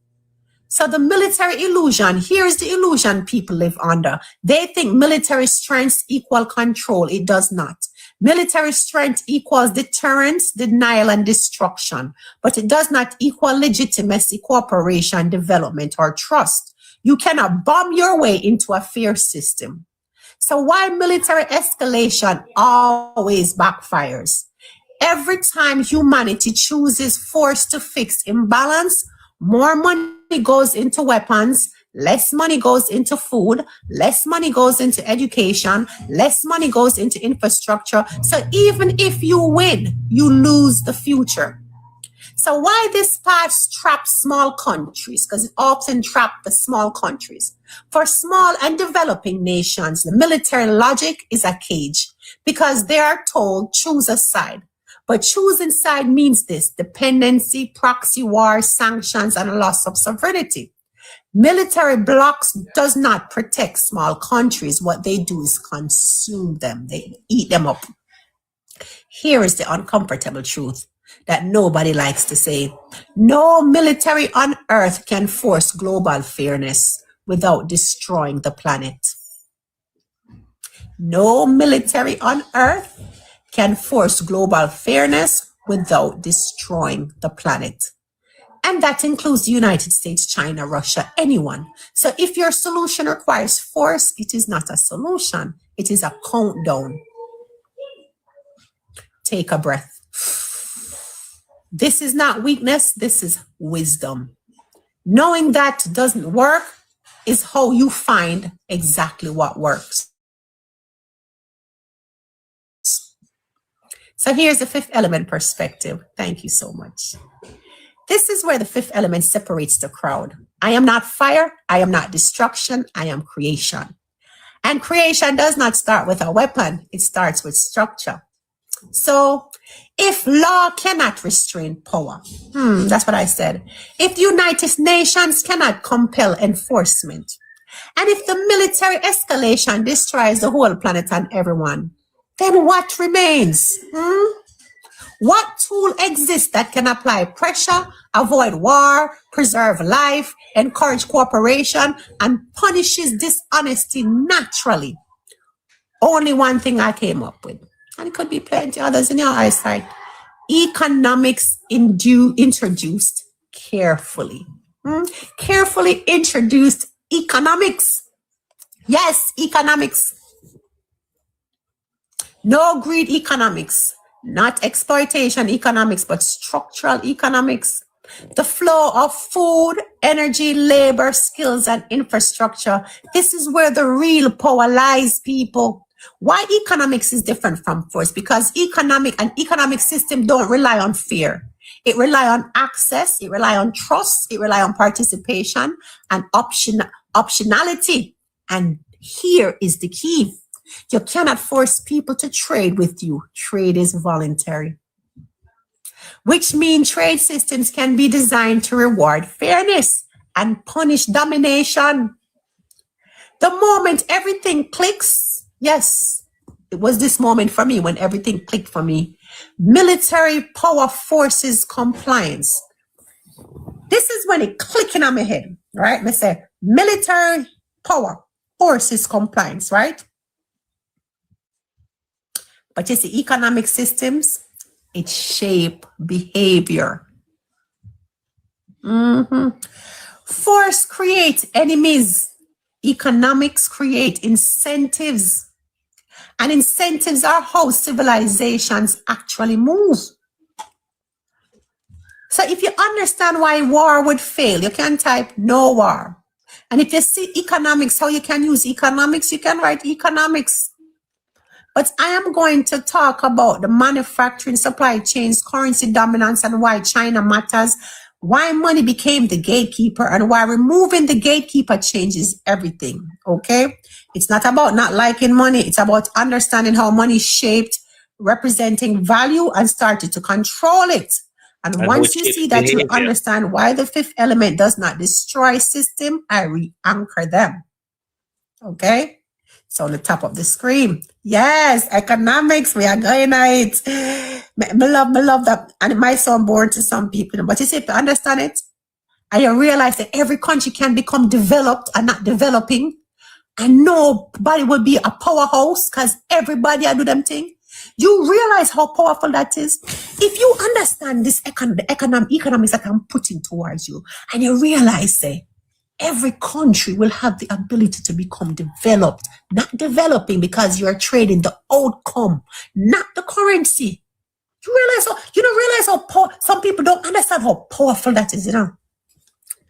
So the military illusion, here's the illusion people live under. They think military strength equals control. It does not. Military strength equals deterrence, denial, and destruction, but it does not equal legitimacy, cooperation, development, or trust. You cannot bomb your way into a fair system. So why military escalation always backfires? Every time humanity chooses force to fix imbalance, more money goes into weapons, less money goes into food, less money goes into education, less money goes into infrastructure. So even if you win, you lose the future. So why this path traps small countries? Because it often traps the small countries. For small and developing nations, the military logic is a cage because they are told choose a side. But choosing side means this: dependency, proxy war, sanctions, and a loss of sovereignty. Military blocks does not protect small countries. What they do is consume them. They eat them up. Here is the uncomfortable truth that nobody likes to say. No military on earth can force global fairness without destroying the planet. No military on earth can force global fairness without destroying the planet. And that includes the United States, China, Russia, anyone. So if your solution requires force, it is not a solution. It is a countdown. Take a breath. This is not weakness. This is wisdom. Knowing that doesn't work is how you find exactly what works. So here's the fifth element perspective. Thank you so much. This is where the fifth element separates the crowd. I am not fire. I am not destruction. I am creation. And creation does not start with a weapon. It starts with structure. So if law cannot restrain power, that's what I said. If the United Nations cannot compel enforcement, and if the military escalation destroys the whole planet and everyone, then what remains? What tool exists that can apply pressure, avoid war, preserve life, encourage cooperation, and punishes dishonesty naturally? Only one thing I came up with, and it could be plenty others in your eyesight. Economics introduced carefully. Carefully introduced economics. Yes, economics. No greed economics. Not exploitation economics, but structural economics. The flow of food, energy, labor, skills, and infrastructure. This is where the real power lies, people. Why economics is different from force? Because economic system don't rely on fear. It rely on access, it rely on trust, it rely on participation and optionality. And here is the key. You cannot force people to trade with you. Trade is voluntary. Which means trade systems can be designed to reward fairness and punish domination. The moment everything clicks, yes, it was this moment for me when everything clicked for me. Military power forces compliance. This is when it clicking on my head, right? Me say military power forces compliance, right? But you see, economic systems, it shape behavior. Force creates enemies. Economics create incentives. And incentives are how civilizations actually move. So if you understand why war would fail, you can type no war. And if you see economics, how you can use economics, you can write economics. But I am going to talk about the manufacturing, supply chains, currency dominance, and why China matters, why money became the gatekeeper, and why removing the gatekeeper changes everything, okay? It's not about not liking money. It's about understanding how money is shaped, representing value, and started to control it. And once you see that, you understand why the fifth element does not destroy system, I re-anchor them, okay? So on the top of the screen. Yes, economics, we are going at it. I love that. And it might sound boring to some people, but you see, if you understand it, and you realize that every country can become developed and not developing, and nobody will be a powerhouse because everybody do them thing. You realize how powerful that is. If you understand this economics that I'm putting towards you, and you realize, say, every country will have the ability to become developed, not developing because you're trading the outcome, not the currency. You don't realize how some people don't understand how powerful that is, you know.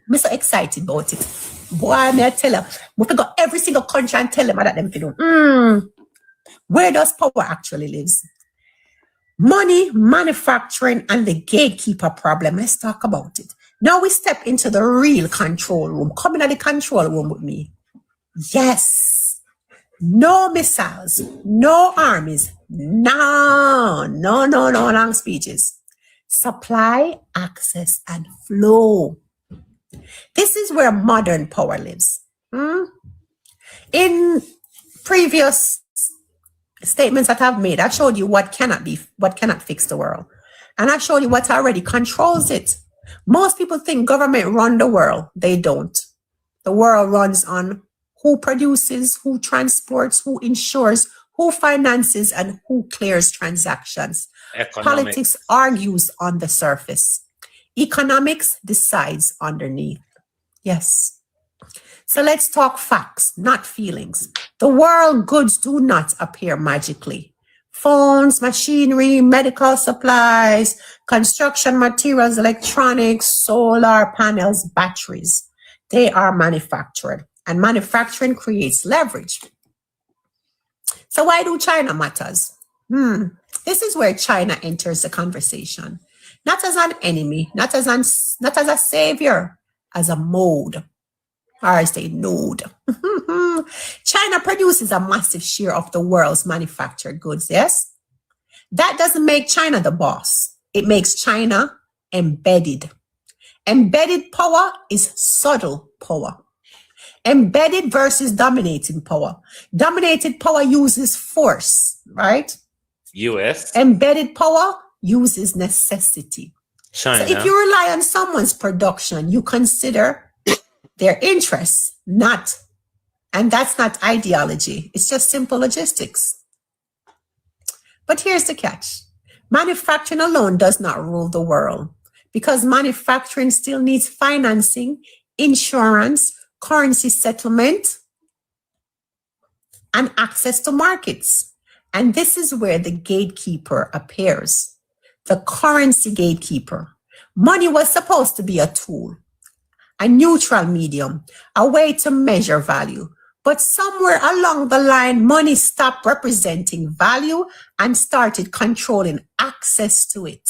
I'm so excited about it. Boy, I tell you, we got every single country and tell them that them to do. Where does power actually lives? Money, manufacturing, and the gatekeeper problem. Let's talk about it. Now we step into the real control room. Come in the control room with me. Yes. No missiles, no armies, no long speeches. Supply, access, and flow. This is where modern power lives. In previous statements that I've made, I've showed you what cannot fix the world. And I've showed you what already controls it. Most people think government run the world. They don't. The world runs on who produces, who transports, who insures, who finances, and who clears transactions. Politics argues on the surface. Economics decides underneath. Yes. So let's talk facts, not feelings. The world goods do not appear magically. Phones, machinery, medical supplies, construction materials, electronics, solar panels, batteries. They are manufactured, and manufacturing creates leverage. So why do China matters? This is where China enters the conversation. Not as an enemy, not as a savior, as a mode. Or I say node. China produces a massive share of the world's manufactured goods, yes? That doesn't make China the boss. It makes China embedded. Embedded power is subtle power. Embedded versus dominating power. Dominated power uses force, right? US. Embedded power uses necessity. China. So if you rely on someone's production, you consider their interests, and that's not ideology. It's just simple logistics. But here's the catch. Manufacturing alone does not rule the world because manufacturing still needs financing, insurance, currency settlement, and access to markets. And this is where the gatekeeper appears, the currency gatekeeper. Money was supposed to be a tool, a neutral medium, a way to measure value. But somewhere along the line, money stopped representing value and started controlling access to it.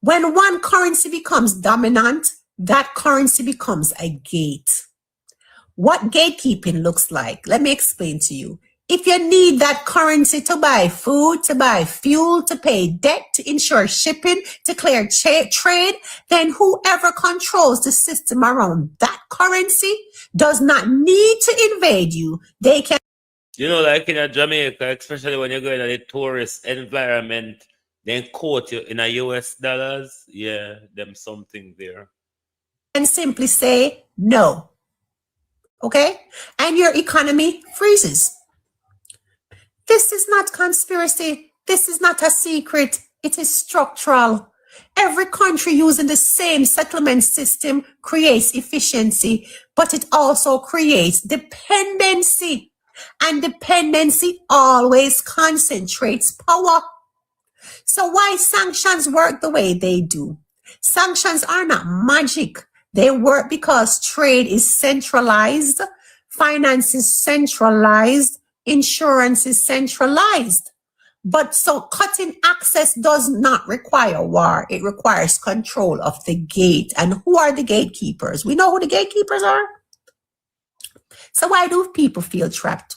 When one currency becomes dominant, that currency becomes a gate. What gatekeeping looks like, let me explain to you. If you need that currency to buy food, to buy fuel, to pay debt, to ensure shipping, to clear trade, then whoever controls the system around that currency does not need to invade you. They can. You know, like in Jamaica, especially when you're going to the tourist environment, then quote you in a US dollars. Yeah, them something there. And simply say no. Okay? And your economy freezes. This is not conspiracy. This is not a secret. It is structural. Every country using the same settlement system creates efficiency, but it also creates dependency. And dependency always concentrates power. So why sanctions work the way they do? Sanctions are not magic. They work because trade is centralized, finance is centralized, insurance is centralized. But so cutting access does not require war. It requires control of the gate. And who are the gatekeepers? We know who the gatekeepers are. So why do people feel trapped?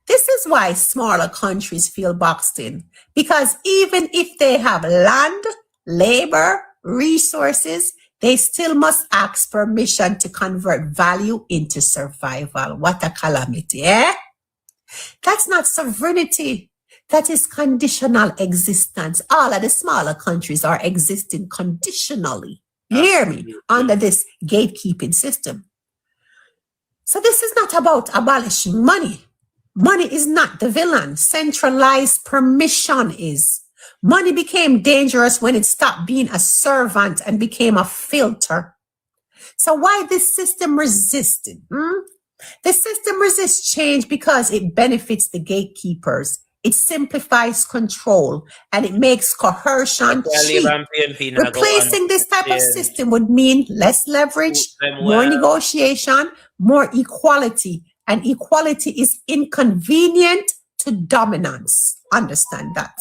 This is why smaller countries feel boxed in. Because even if they have land, labor, resources, they still must ask permission to convert value into survival. What a calamity, eh? That's not sovereignty. That is conditional existence. All of the smaller countries are existing conditionally. You hear me? Under this gatekeeping system. So this is not about abolishing money. Money is not the villain. Centralized permission is. Money became dangerous when it stopped being a servant and became a filter. So why this system resisted? The system resists change because it benefits the gatekeepers. It simplifies control and it makes coercion cheap. Replacing this type of system would mean less leverage, more negotiation, more equality. And equality is inconvenient to dominance. Understand that.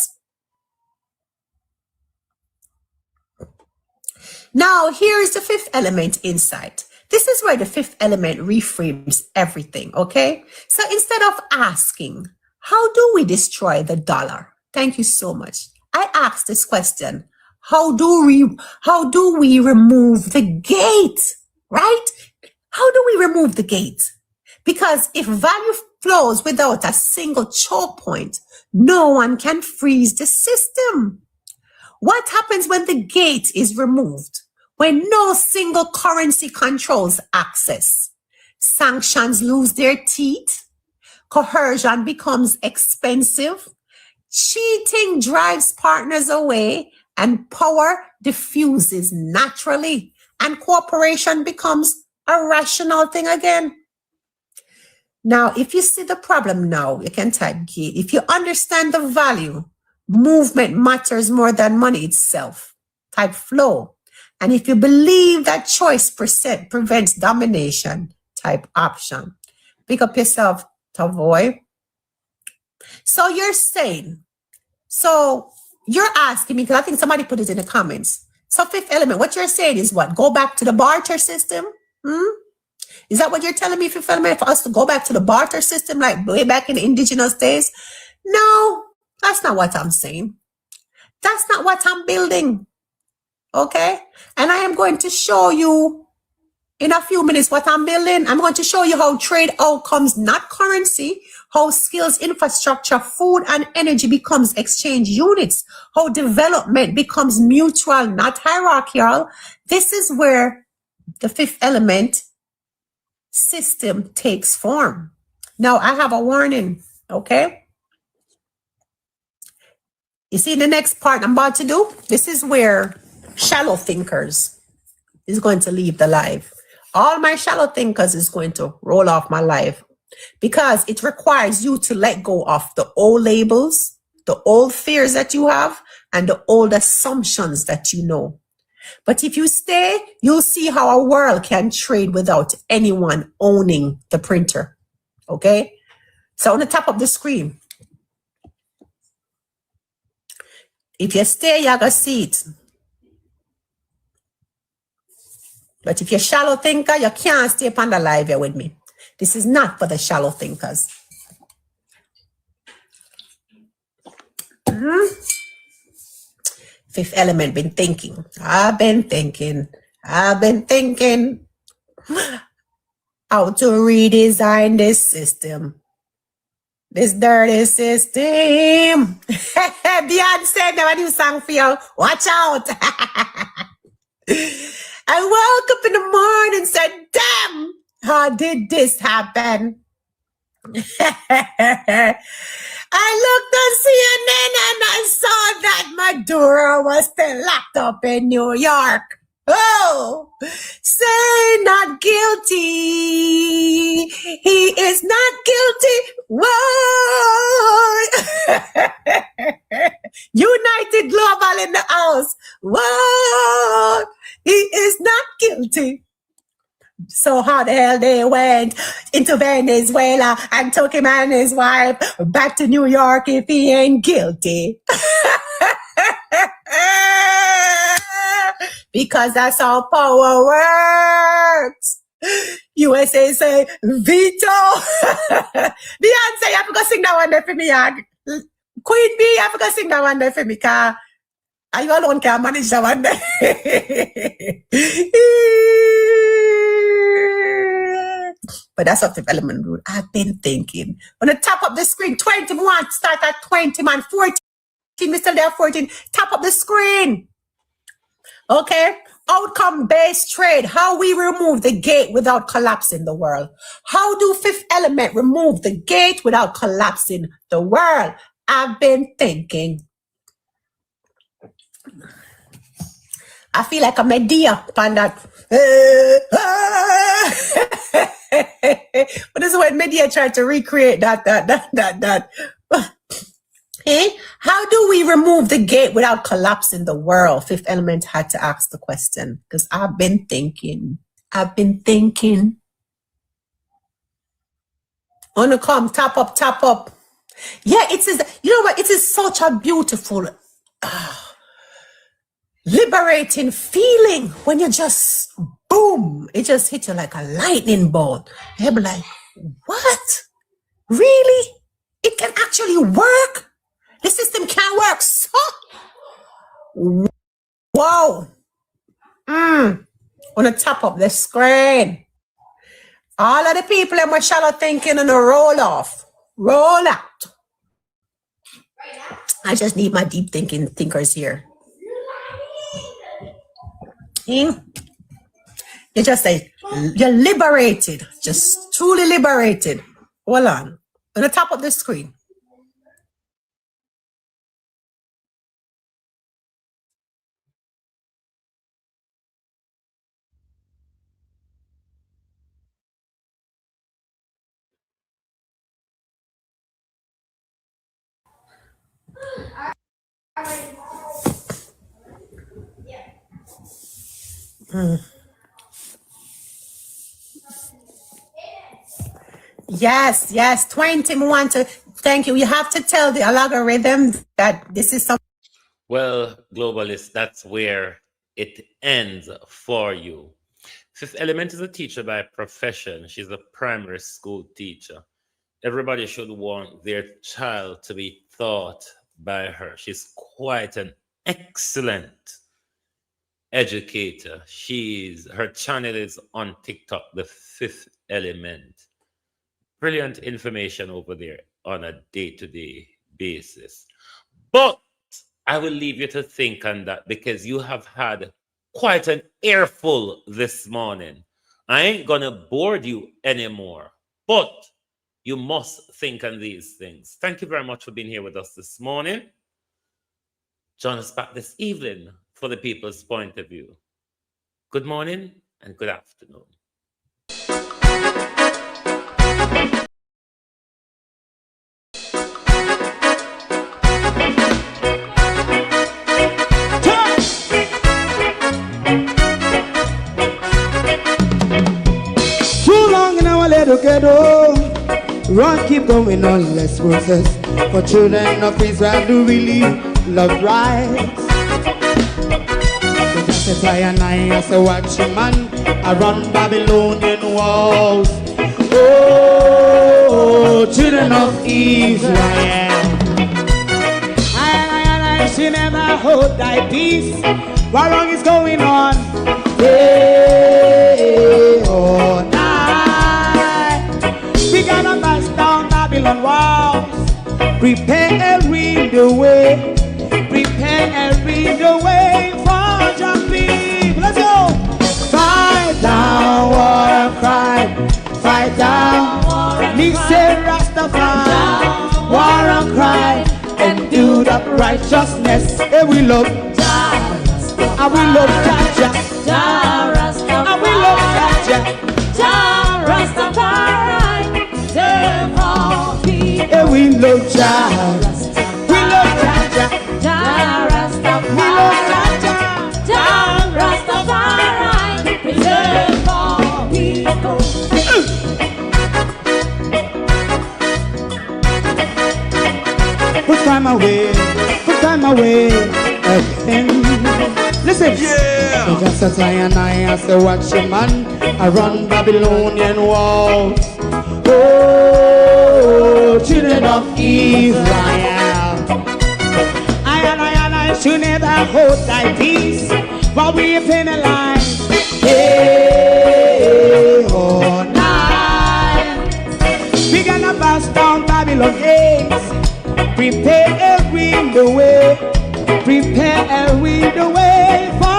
Now, here is the fifth element insight. This is where the fifth element reframes everything, okay? So instead of asking, how do we destroy the dollar? Thank you so much. I asked this question, how do we remove the gate, right? How do we remove the gate? Because if value flows without a single choke point, no one can freeze the system. What happens when the gate is removed? When no single currency controls access, sanctions lose their teeth, coercion becomes expensive, cheating drives partners away, and power diffuses naturally, and cooperation becomes a rational thing again. Now, if you see the problem now, you can type gate. If you understand the value, movement matters more than money itself, type flow. And if you believe that choice prevents domination, type option. Pick up yourself, Tavoy. So you're saying, so you're asking me, because I think somebody put it in the comments. So fifth element, what you're saying is what? Go back to the barter system? Is that what you're telling me, fifth element, for us to go back to the barter system like way back in the indigenous days? No, that's not what I'm saying. That's not what I'm building. Okay? And I am going to show you in a few minutes what I'm building. I'm going to show you how trade outcomes, not currency, how skills, infrastructure, food, and energy becomes exchange units, how development becomes mutual, not hierarchical. This is where the fifth element system takes form. Now, I have a warning, okay? You see the next part I'm about to do? This is where shallow thinkers is going to leave the live. All my shallow thinkers is going to roll off my life because it requires you to let go of the old labels, the old fears that you have, and the old assumptions that you know. But if you stay, you'll see how a world can trade without anyone owning the printer. Okay? So on the top of the screen, if you stay, you're going to see it. But if you're a shallow thinker, you can't stay upon the live here with me. This is not for the shallow thinkers. Fifth element, been thinking. I've been thinking how to redesign this system. This dirty system. Beyonce never new song for you. Watch out. I woke up in the morning and said, damn, how did this happen? I looked on CNN and I saw that Maduro was still locked up in New York. Oh, say not guilty. He is not guilty. Whoa. United Global in the house. Whoa. He is not guilty. So how the hell they went into Venezuela and took him and his wife back to New York if he ain't guilty? Because that's how power works. USA say veto. Beyonce, you have to go sing that one there for me. Queen Bee, you have to go sing that one there for me. Are you alone can manage that one there? But that's what development rule. I've been thinking. On the top of the screen, 21, start at 20, man, 14. We still there, 14. Top of the screen. Okay? Outcome-based trade. How we remove the gate without collapsing the world. How do fifth element remove the gate without collapsing the world? I've been thinking. I feel like a Medea upon that. But this is when Medea tried to recreate that. Hey, how do we remove the gate without collapsing the world? Fifth element had to ask the question because I've been thinking. Wanna come, tap up. Yeah, it is, you know what? It is such a beautiful, liberating feeling when you just, boom, it just hits you like a lightning bolt. You'll be like, what? Really? It can actually work? The system can work. So, wow. On the top of the screen. All of the people in my shallow thinking and a roll off. Roll out. I just need my deep thinking thinkers here. You just say, you're liberated. Just truly liberated. Hold on the top of the screen. Yes, yes. 20. We want to thank you. You have to tell the algorithm that this is something. Well, globalists, that's where it ends for you. Fifth Element is a teacher by profession. She's a primary school teacher. Everybody should want their child to be taught by her. She's quite an excellent educator. Her channel is on TikTok, The Fifth Element. Brilliant information over there on a day-to-day basis. But I will leave you to think on that because you have had quite an earful this morning. I ain't gonna bore you anymore, but you must think on these things. Thank you very much for being here with us this morning. Join us back this evening for the people's point of view. Good morning and good afternoon. Too long in our little ghetto. Run, keep going on, let's process. For children of Israel do really love rights. So just a and I as a watching man, I run Babylonian walls. Oh, children of Israel. I should never hold thy peace. What wrong is going on? Hey, oh, night. We gotta bust down Babylon walls. Prepare the way. Prepare the way for your people. Let's go. Fight down, war and cry. Fight down. Listen, Rastafari. War and cry. And do the righteousness. Hey, we love. And we love Jaja. And we love Jaja. Yeah, we love Jaja. We love Jaja. We love Put time away again. Listen, yeah. So just as I and I as a watching man, I run Babylonian walls. Oh, children of Israel. I should never hold thy peace while we penalize. Hey, oh, night. We gonna bust down Babylon gates. Prepare the way. Prepare the way for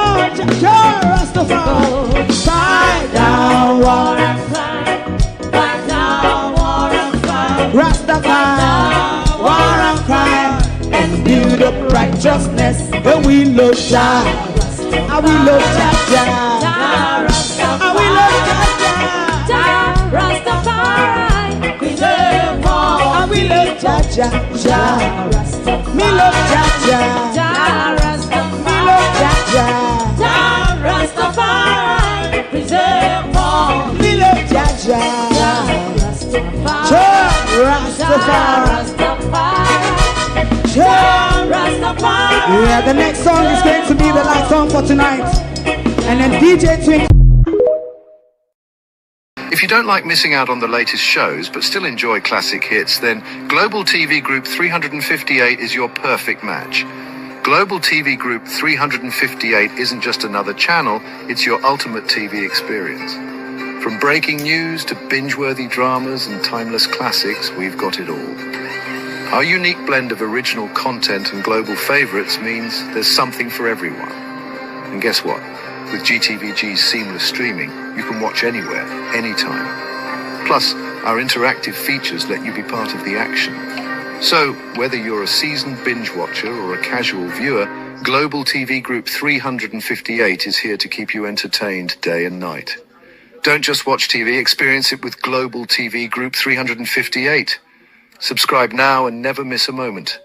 Rastafari. Fight down, war and cry. Fight down, war and cry. Rastafari, war and cry. And build up righteousness. And we love Jah. And we love Jah. And we love Jah. Rastafari. We love all. And we love Jah. Me love Jah. Me love Jah. Rastafari. Preserve all. Me love Jah. Rastafari. Yeah, the next song is going to be the last song for tonight. And then DJ Twink. If you don't like missing out on the latest shows but still enjoy classic hits, then Global TV Group 358 is your perfect match. Global TV Group 358 isn't just another channel, it's your ultimate TV experience. From breaking news to binge-worthy dramas and timeless classics, we've got it all. Our unique blend of original content and global favorites means there's something for everyone. And guess what? With GTVG's seamless streaming, you can watch anywhere, anytime. Plus, our interactive features let you be part of the action. So, whether you're a seasoned binge watcher or a casual viewer, Global TV Group 358 is here to keep you entertained day and night. Don't just watch TV, experience it with Global TV Group 358. Subscribe now and never miss a moment.